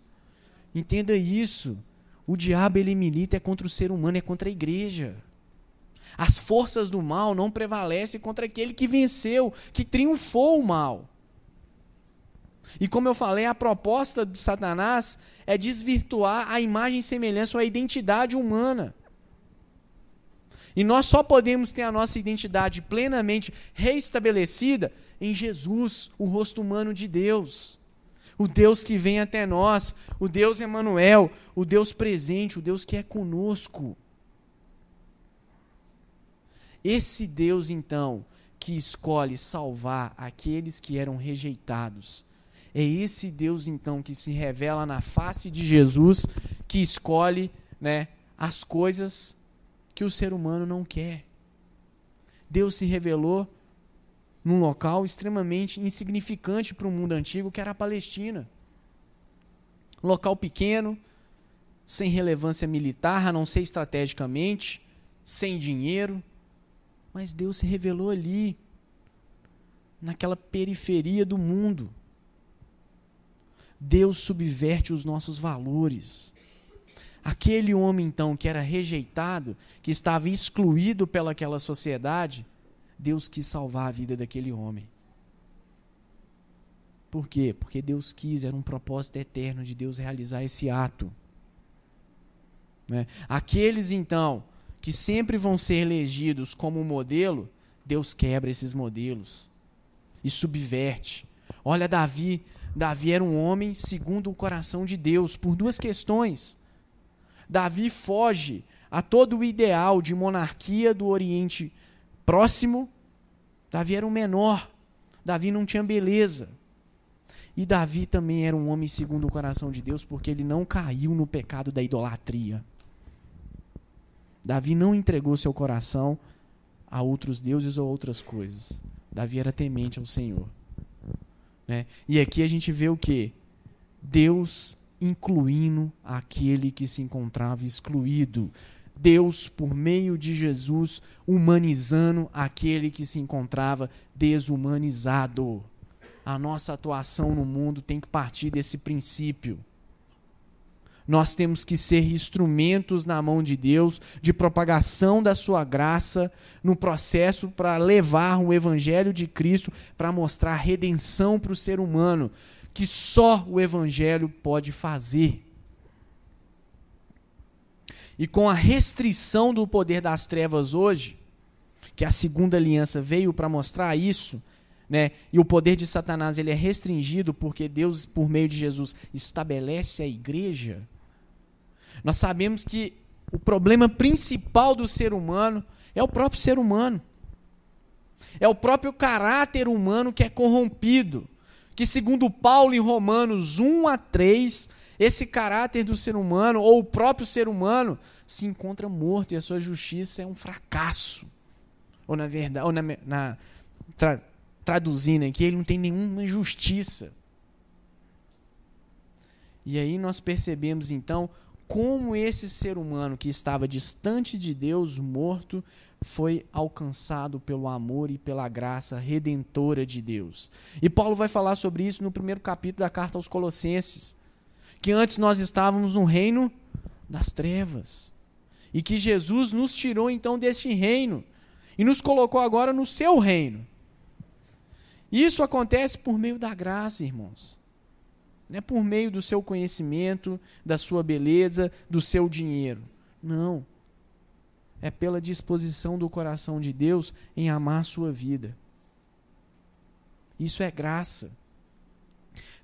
Entenda isso. O diabo, ele milita contra o ser humano, é contra a igreja. As forças do mal não prevalecem contra aquele que venceu, que triunfou o mal. E como eu falei, a proposta de Satanás é desvirtuar a imagem e semelhança ou a identidade humana. E nós só podemos ter a nossa identidade plenamente reestabelecida em Jesus, o rosto humano de Deus. O Deus que vem até nós, o Deus Emanuel, o Deus presente, o Deus que é conosco. Esse Deus, então, que escolhe salvar aqueles que eram rejeitados, é esse Deus, então, que se revela na face de Jesus, que escolhe, né, as coisas que o ser humano não quer. Deus se revelou num local extremamente insignificante para o mundo antigo, que era a Palestina. Um local pequeno, sem relevância militar, a não ser estrategicamente, sem dinheiro, mas Deus se revelou ali, naquela periferia do mundo. Deus subverte os nossos valores. Aquele homem, então, que era rejeitado, que estava excluído pelaquela sociedade, Deus quis salvar a vida daquele homem. Por quê? Porque Deus quis, era um propósito eterno de Deus realizar esse ato. Né? Aqueles, então, que sempre vão ser elegidos como modelo, Deus quebra esses modelos e subverte. Olha Davi era um homem segundo o coração de Deus, por duas questões. Davi foge a todo o ideal de monarquia do Oriente Próximo. Davi era um menor, Davi não tinha beleza. E Davi também era um homem segundo o coração de Deus, porque ele não caiu no pecado da idolatria. Davi não entregou seu coração a outros deuses ou outras coisas. Davi era temente ao Senhor. Né? E aqui a gente vê o quê? Deus incluindo aquele que se encontrava excluído. Deus, por meio de Jesus, humanizando aquele que se encontrava desumanizado. A nossa atuação no mundo tem que partir desse princípio. Nós temos que ser instrumentos na mão de Deus, de propagação da sua graça, no processo para levar o Evangelho de Cristo, para mostrar redenção para o ser humano, que só o Evangelho pode fazer. E com a restrição do poder das trevas hoje, que a segunda aliança veio para mostrar isso, né? E o poder de Satanás ele é restringido porque Deus, por meio de Jesus, estabelece a igreja. Nós sabemos que o problema principal do ser humano é o próprio ser humano. É o próprio caráter humano que é corrompido. Que segundo Paulo em Romanos 1-3, esse caráter do ser humano, ou o próprio ser humano, se encontra morto e a sua justiça é um fracasso. Ou na verdade, traduzindo aqui, ele não tem nenhuma justiça. E aí nós percebemos então como esse ser humano que estava distante de Deus, morto, foi alcançado pelo amor e pela graça redentora de Deus. E Paulo vai falar sobre isso no primeiro capítulo da carta aos Colossenses, que antes nós estávamos no reino das trevas. E que Jesus nos tirou então deste reino e nos colocou agora no seu reino. Isso acontece por meio da graça, irmãos. Não é por meio do seu conhecimento, da sua beleza, do seu dinheiro. Não. É pela disposição do coração de Deus em amar a sua vida. Isso é graça.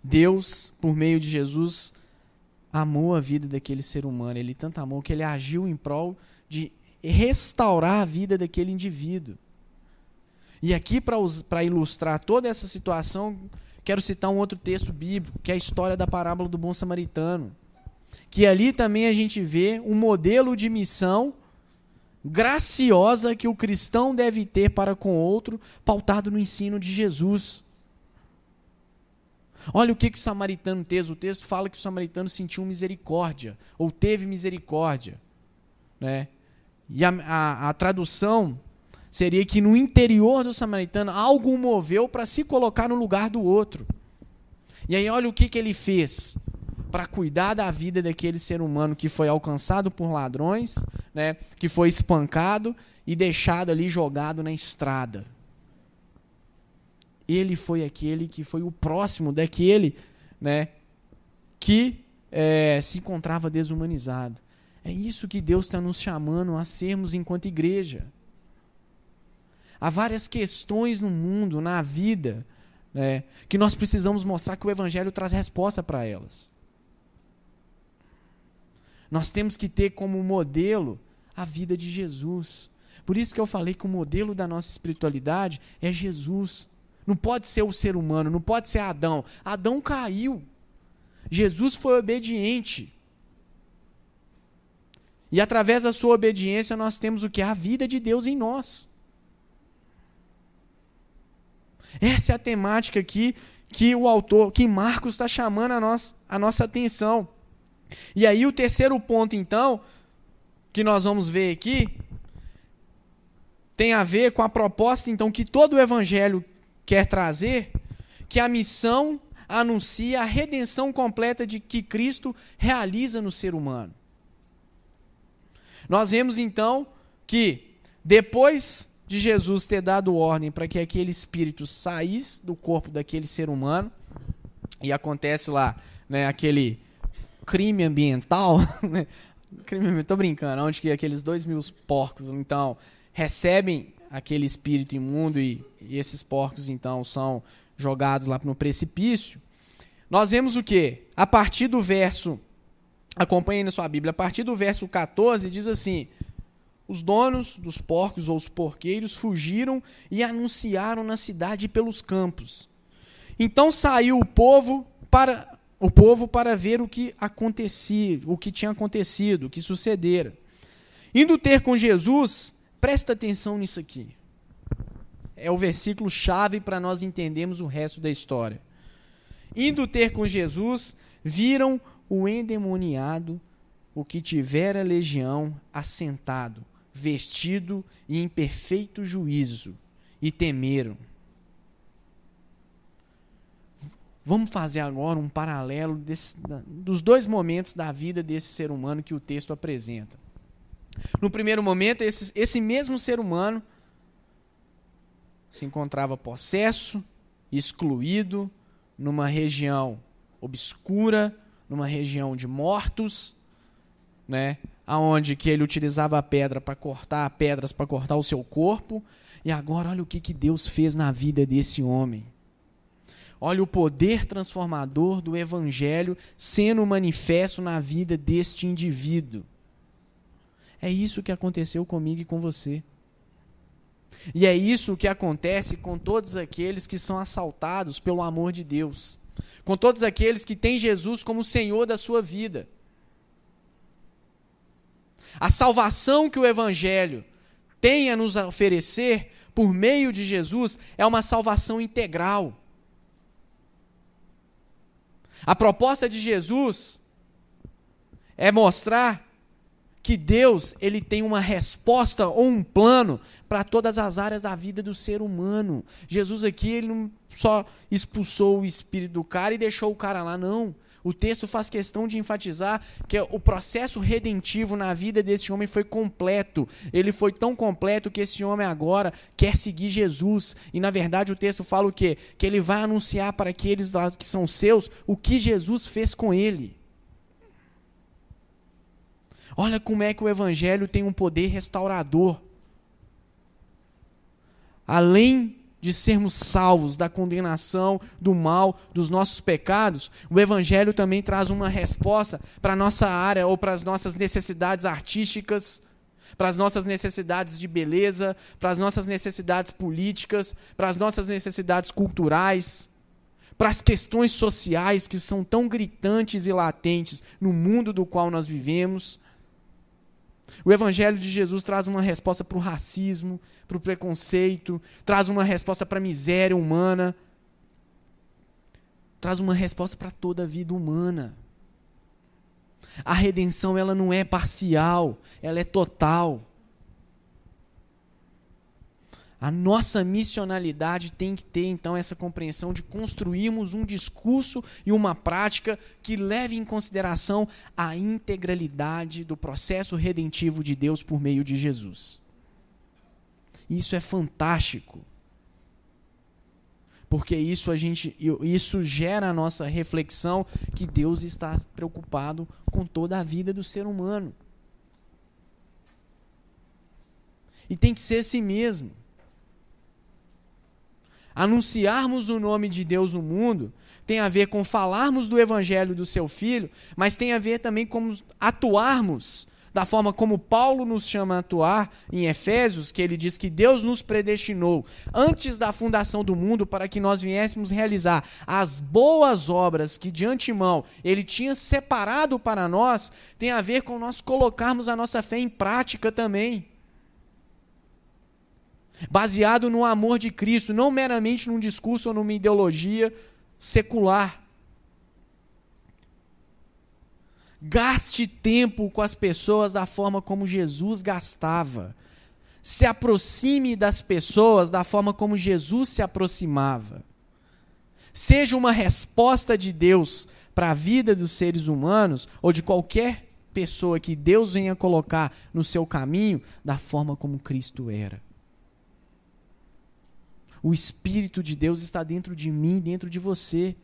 Deus, por meio de Jesus, amou a vida daquele ser humano. Ele tanto amou que ele agiu em prol de restaurar a vida daquele indivíduo. E aqui, para ilustrar toda essa situação, quero citar um outro texto bíblico, que é a história da parábola do bom samaritano. Que ali também a gente vê um modelo de missão graciosa que o cristão deve ter para com o outro, pautado no ensino de Jesus. Olha o que o samaritano fez. O texto fala que o samaritano sentiu misericórdia, ou teve misericórdia, né? E a tradução seria que no interior do samaritano algo o moveu para se colocar no lugar do outro. E aí olha o que ele fez para cuidar da vida daquele ser humano que foi alcançado por ladrões, né, que foi espancado e deixado ali jogado na estrada. Ele foi aquele que foi o próximo daquele, né, que se encontrava desumanizado. É isso que Deus está nos chamando a sermos enquanto igreja. Há várias questões no mundo, na vida, né, que nós precisamos mostrar que o Evangelho traz resposta para elas. Nós temos que ter como modelo a vida de Jesus. Por isso que eu falei que o modelo da nossa espiritualidade é Jesus. Não pode ser o ser humano, não pode ser Adão. Adão caiu. Jesus foi obediente. E através da sua obediência nós temos o que? A vida de Deus em nós. Essa é a temática aqui que o autor, que Marcos está chamando a nossa atenção. E aí o terceiro ponto, então, que nós vamos ver aqui, tem a ver com a proposta, então, que todo o Evangelho quer trazer, que a missão anuncia a redenção completa de que Cristo realiza no ser humano. Nós vemos, então, que depois de Jesus ter dado ordem para que aquele espírito saísse do corpo daquele ser humano, e acontece lá, né, aquele crime ambiental, né? Estou brincando, onde que aqueles 2.000 porcos, então, recebem aquele espírito imundo e esses porcos, então, são jogados lá no precipício. Nós vemos o quê? A partir do verso, acompanhem na sua Bíblia, a partir do verso 14, diz assim: os donos dos porcos ou os porqueiros fugiram e anunciaram na cidade e pelos campos. Então saiu o povo para ver o que acontecia, o que tinha acontecido, o que sucedera. Indo ter com Jesus, presta atenção nisso aqui. É o versículo chave para nós entendermos o resto da história. Indo ter com Jesus, viram o endemoniado, o que tivera legião, assentado, vestido e em perfeito juízo, e temeram. Vamos fazer agora um paralelo dos dois momentos da vida desse ser humano que o texto apresenta. No primeiro momento, esse mesmo ser humano se encontrava possesso, excluído, numa região obscura, numa região de mortos, né, aonde que ele utilizava a pedra para cortar pedras para cortar o seu corpo. E agora olha o que Deus fez na vida desse homem. Olha o poder transformador do Evangelho sendo manifesto na vida deste indivíduo. É isso que aconteceu comigo e com você. E é isso que acontece com todos aqueles que são assaltados pelo amor de Deus. Com todos aqueles que têm Jesus como Senhor da sua vida. A salvação que o Evangelho tem a nos oferecer por meio de Jesus é uma salvação integral. A proposta de Jesus é mostrar que Deus, ele tem uma resposta ou um plano para todas as áreas da vida do ser humano. Jesus aqui, ele não só expulsou o espírito do cara e deixou o cara lá, não. O texto faz questão de enfatizar que o processo redentivo na vida desse homem foi completo. Ele foi tão completo que esse homem agora quer seguir Jesus. E na verdade o texto fala o quê? Que ele vai anunciar para aqueles lá que são seus o que Jesus fez com ele. Olha como é que o evangelho tem um poder restaurador. Além de sermos salvos da condenação, do mal, dos nossos pecados, o evangelho também traz uma resposta para a nossa área ou para as nossas necessidades artísticas, para as nossas necessidades de beleza, para as nossas necessidades políticas, para as nossas necessidades culturais, para as questões sociais que são tão gritantes e latentes no mundo do qual nós vivemos. O Evangelho de Jesus traz uma resposta para o racismo, para o preconceito, traz uma resposta para a miséria humana, traz uma resposta para toda a vida humana. A redenção ela não é parcial, ela é total. A nossa missionalidade tem que ter, então, essa compreensão de construirmos um discurso e uma prática que leve em consideração a integralidade do processo redentivo de Deus por meio de Jesus. Isso é fantástico. Porque isso gera a nossa reflexão que Deus está preocupado com toda a vida do ser humano. E tem que ser assim mesmo. Anunciarmos o nome de Deus no mundo tem a ver com falarmos do evangelho do seu Filho, mas tem a ver também com atuarmos da forma como Paulo nos chama a atuar em Efésios, que ele diz que Deus nos predestinou antes da fundação do mundo para que nós viéssemos realizar as boas obras que de antemão ele tinha separado para nós, tem a ver com nós colocarmos a nossa fé em prática também. Baseado no amor de Cristo, não meramente num discurso ou numa ideologia secular. Gaste tempo com as pessoas da forma como Jesus gastava. Se aproxime das pessoas da forma como Jesus se aproximava. Seja uma resposta de Deus para a vida dos seres humanos ou de qualquer pessoa que Deus venha colocar no seu caminho da forma como Cristo era. O Espírito de Deus está dentro de mim, dentro de você.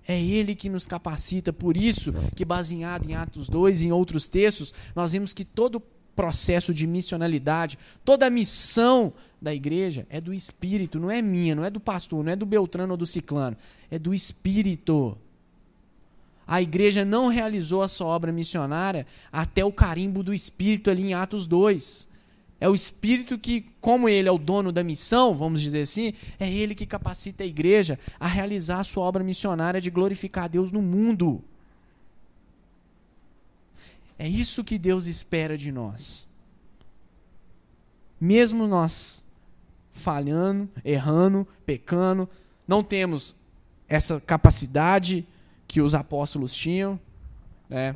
É Ele que nos capacita. Por isso que, baseado em Atos 2 e em outros textos, nós vemos que todo o processo de missionalidade, toda a missão da igreja é do Espírito, não é minha, não é do pastor, não é do Beltrano ou do Ciclano, é do Espírito. A igreja não realizou a sua obra missionária até o carimbo do Espírito ali em Atos 2. É o Espírito que, como Ele é o dono da missão, vamos dizer assim, é Ele que capacita a igreja a realizar a sua obra missionária de glorificar a Deus no mundo. É isso que Deus espera de nós. Mesmo nós falhando, errando, pecando, não temos essa capacidade que os apóstolos tinham, né?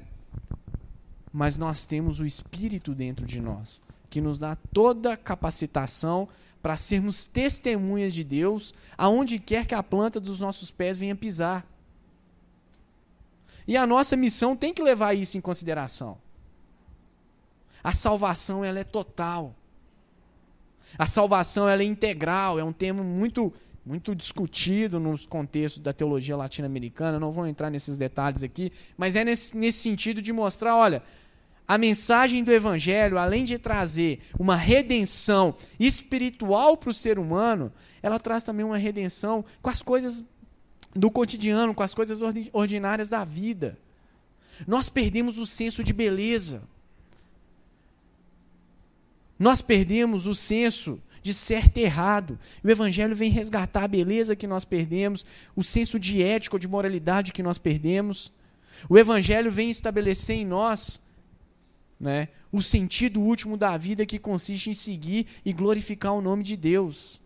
Mas nós temos o Espírito dentro de nós, que nos dá toda a capacitação para sermos testemunhas de Deus, aonde quer que a planta dos nossos pés venha pisar. E a nossa missão tem que levar isso em consideração. A salvação ela é total. A salvação ela é integral, é um termo muito discutido nos contextos da teologia latino-americana, não vou entrar nesses detalhes aqui, mas é nesse sentido de mostrar, olha, a mensagem do Evangelho, além de trazer uma redenção espiritual para o ser humano, ela traz também uma redenção com as coisas do cotidiano, com as coisas ordinárias da vida. Nós perdemos o senso de beleza. Nós perdemos o senso de certo e errado. O Evangelho vem resgatar a beleza que nós perdemos, o senso de ética ou de moralidade que nós perdemos. O Evangelho vem estabelecer em nós, né, o sentido último da vida, que consiste em seguir e glorificar o nome de Deus.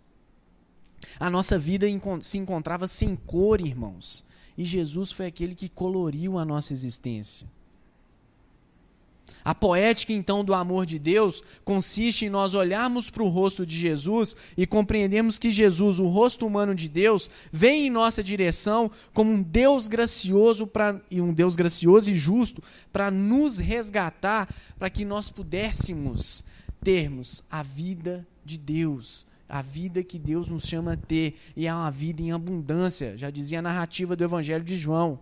A nossa vida se encontrava sem cor, irmãos, e Jesus foi aquele que coloriu a nossa existência. A poética, então, do amor de Deus consiste em nós olharmos para o rosto de Jesus e compreendermos que Jesus, o rosto humano de Deus, vem em nossa direção como um Deus gracioso e justo para nos resgatar, para que nós pudéssemos termos a vida de Deus, a vida que Deus nos chama a ter, e é uma vida em abundância, já dizia a narrativa do Evangelho de João.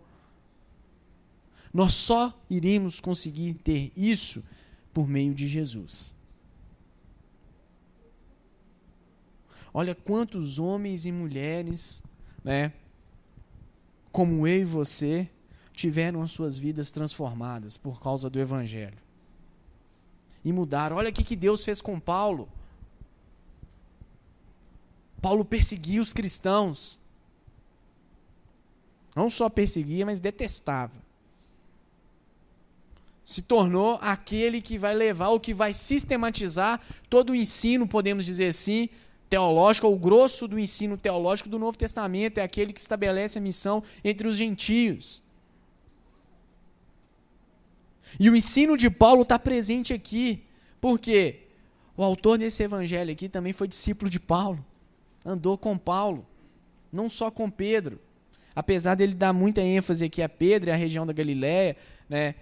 Nós só iremos conseguir ter isso por meio de Jesus. Olha quantos homens e mulheres, né, como eu e você, tiveram as suas vidas transformadas por causa do Evangelho. E mudaram. Olha o que Deus fez com Paulo. Paulo perseguia os cristãos. Não só perseguia, mas detestava. Se tornou aquele que vai levar, ou que vai sistematizar todo o ensino, podemos dizer assim, teológico, ou o grosso do ensino teológico do Novo Testamento, é aquele que estabelece a missão entre os gentios. E o ensino de Paulo está presente aqui, porque o autor desse evangelho aqui também foi discípulo de Paulo, andou com Paulo, não só com Pedro, apesar dele dar muita ênfase aqui a Pedro e a região da Galileia, né?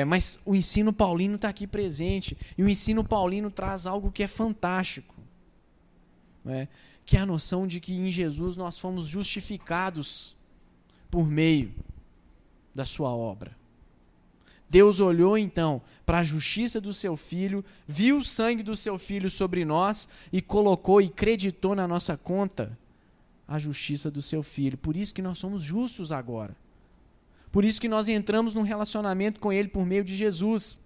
Mas o ensino paulino está aqui presente, e o ensino paulino traz algo que é fantástico, né? Que é a noção de que em Jesus nós fomos justificados por meio da sua obra. Deus olhou então para a justiça do seu Filho, viu o sangue do seu Filho sobre nós e colocou e creditou na nossa conta a justiça do seu Filho. Por isso que nós somos justos agora. Por isso que nós entramos num relacionamento com Ele por meio de Jesus.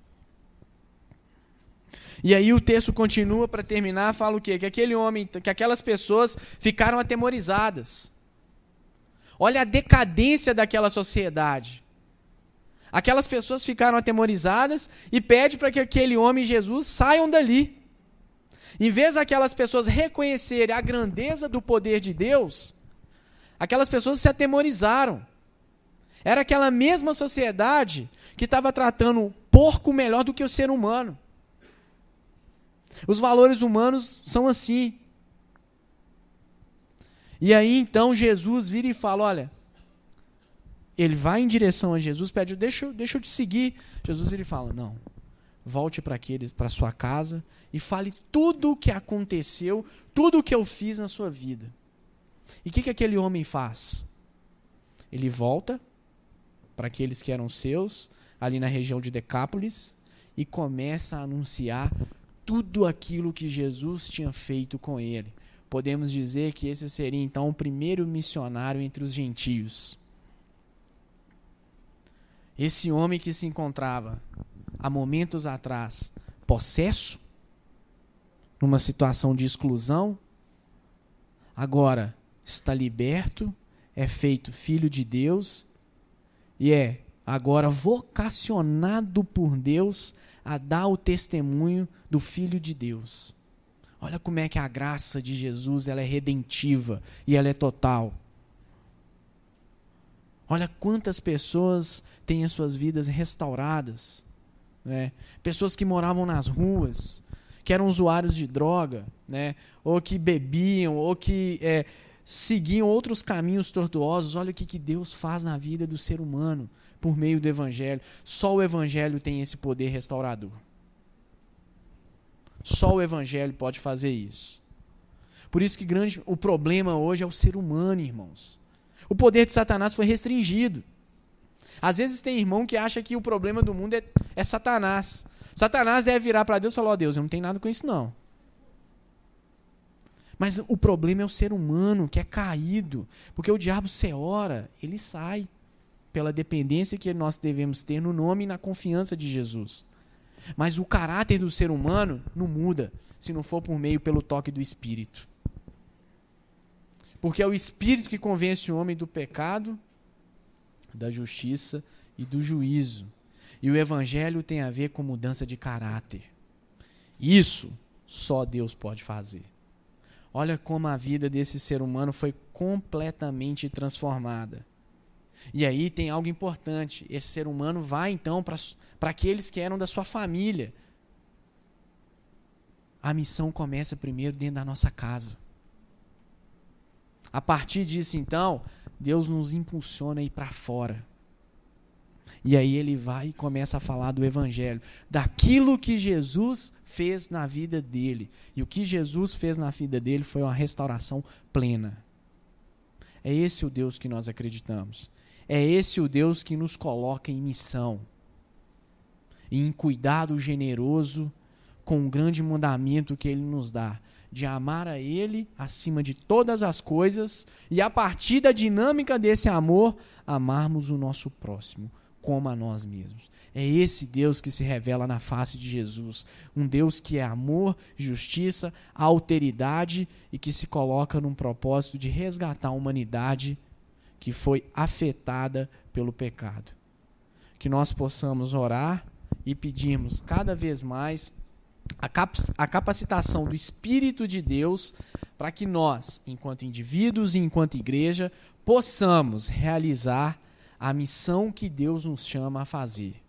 E aí o texto continua para terminar, fala o quê? Que aquelas pessoas ficaram atemorizadas. Olha a decadência daquela sociedade. Aquelas pessoas ficaram atemorizadas e pede para que aquele homem e Jesus saiam dali. Em vez daquelas pessoas reconhecerem a grandeza do poder de Deus, aquelas pessoas se atemorizaram. Era aquela mesma sociedade que estava tratando o porco melhor do que o ser humano. Os valores humanos são assim. E aí então Jesus vira e fala, olha, ele vai em direção a Jesus, pede, deixa eu te seguir. Jesus vira e fala, não, volte para sua casa e fale tudo o que aconteceu, tudo o que eu fiz na sua vida. E o que aquele homem faz? Ele volta para aqueles que eram seus, ali na região de Decápolis, e começa a anunciar tudo aquilo que Jesus tinha feito com ele. Podemos dizer que esse seria então o primeiro missionário entre os gentios. Esse homem que se encontrava há momentos atrás possesso, numa situação de exclusão, agora está liberto, é feito filho de Deus e é agora vocacionado por Deus a dar o testemunho do Filho de Deus. Olha como é que a graça de Jesus ela é redentiva e ela é total. Olha quantas pessoas têm as suas vidas restauradas, né? Pessoas que moravam nas ruas, que eram usuários de droga, né? Ou que bebiam, ou que seguiam outros caminhos tortuosos. Olha o que Deus faz na vida do ser humano por meio do Evangelho. Só o Evangelho tem esse poder restaurador. Só o Evangelho pode fazer isso. Por isso que o problema hoje é o ser humano, irmãos. O poder de Satanás foi restringido. Às vezes tem irmão que acha que o problema do mundo é Satanás. Satanás deve virar para Deus e falar, Deus, eu não tenho nada com isso não. Mas o problema é o ser humano que é caído. Porque o diabo, se ora, ele sai. Pela dependência que nós devemos ter no nome e na confiança de Jesus. Mas o caráter do ser humano não muda se não for por meio pelo toque do Espírito. Porque é o Espírito que convence o homem do pecado, da justiça e do juízo. E o Evangelho tem a ver com mudança de caráter. Isso só Deus pode fazer. Olha como a vida desse ser humano foi completamente transformada. E aí tem algo importante. Esse ser humano vai, então, para aqueles que eram da sua família. A missão começa primeiro dentro da nossa casa. A partir disso, então, Deus nos impulsiona a ir para fora. E aí ele vai e começa a falar do Evangelho, daquilo que Jesus fez na vida dele. E o que Jesus fez na vida dele foi uma restauração plena. É esse o Deus que nós acreditamos. É esse o Deus que nos coloca em missão. E em cuidado generoso com o grande mandamento que ele nos dá, de amar a ele acima de todas as coisas e a partir da dinâmica desse amor, amarmos o nosso próximo como a nós mesmos. É esse Deus que se revela na face de Jesus. Um Deus que é amor, justiça, alteridade e que se coloca num propósito de resgatar a humanidade que foi afetada pelo pecado. Que nós possamos orar e pedirmos cada vez mais a capacitação do Espírito de Deus para que nós, enquanto indivíduos e enquanto igreja, possamos realizar a missão que Deus nos chama a fazer.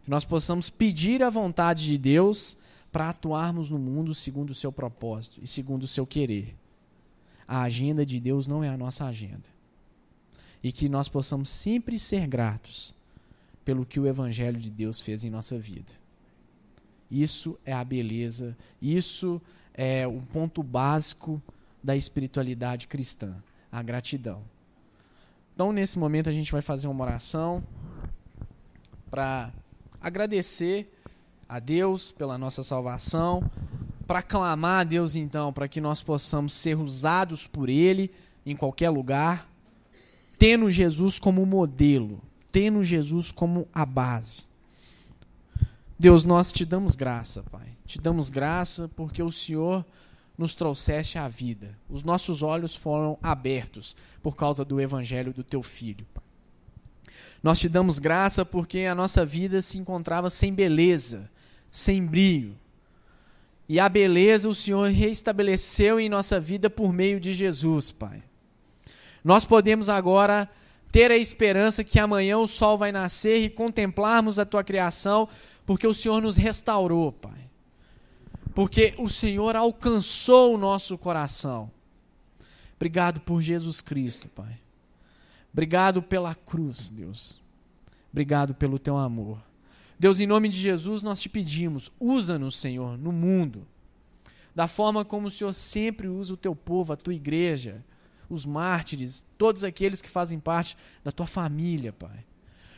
Que nós possamos pedir a vontade de Deus para atuarmos no mundo segundo o seu propósito e segundo o seu querer. A agenda de Deus não é a nossa agenda. E que nós possamos sempre ser gratos pelo que o Evangelho de Deus fez em nossa vida. Isso é a beleza, isso é o ponto básico da espiritualidade cristã, a gratidão. Então, nesse momento, a gente vai fazer uma oração para agradecer a Deus pela nossa salvação, para clamar a Deus, então, para que nós possamos ser usados por Ele em qualquer lugar, tendo Jesus como modelo, tendo Jesus como a base. Deus, nós te damos graça, Pai. Te damos graça porque o Senhor nos trouxeste à vida. Os nossos olhos foram abertos por causa do Evangelho do Teu Filho, Pai. Nós te damos graça porque a nossa vida se encontrava sem beleza, sem brilho. E a beleza o Senhor reestabeleceu em nossa vida por meio de Jesus, Pai. Nós podemos agora ter a esperança que amanhã o sol vai nascer e contemplarmos a Tua criação, porque o Senhor nos restaurou, Pai. Porque o Senhor alcançou o nosso coração. Obrigado por Jesus Cristo, Pai. Obrigado pela cruz, Deus. Obrigado pelo Teu amor. Deus, em nome de Jesus, nós te pedimos, usa-nos, Senhor, no mundo, da forma como o Senhor sempre usa o Teu povo, a Tua igreja, os mártires, todos aqueles que fazem parte da Tua família, Pai.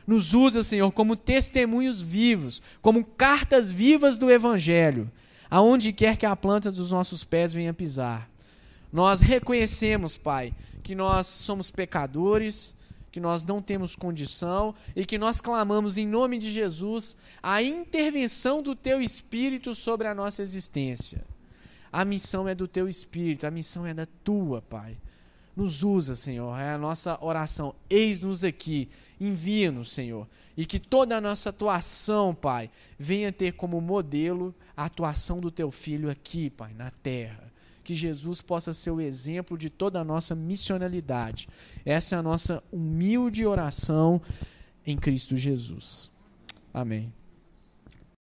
Nos usa, Senhor, como testemunhos vivos, como cartas vivas do Evangelho, aonde quer que a planta dos nossos pés venha pisar. Nós reconhecemos, Pai, que nós somos pecadores, que nós não temos condição e que nós clamamos em nome de Jesus a intervenção do Teu Espírito sobre a nossa existência. A missão é do Teu Espírito, a missão é da Tua, Pai. Nos usa, Senhor, é a nossa oração. Eis-nos aqui, envia-nos, Senhor. E que toda a nossa atuação, Pai, venha ter como modelo a atuação do Teu Filho aqui, Pai, na terra. Que Jesus possa ser o exemplo de toda a nossa missionalidade. Essa é a nossa humilde oração em Cristo Jesus. Amém.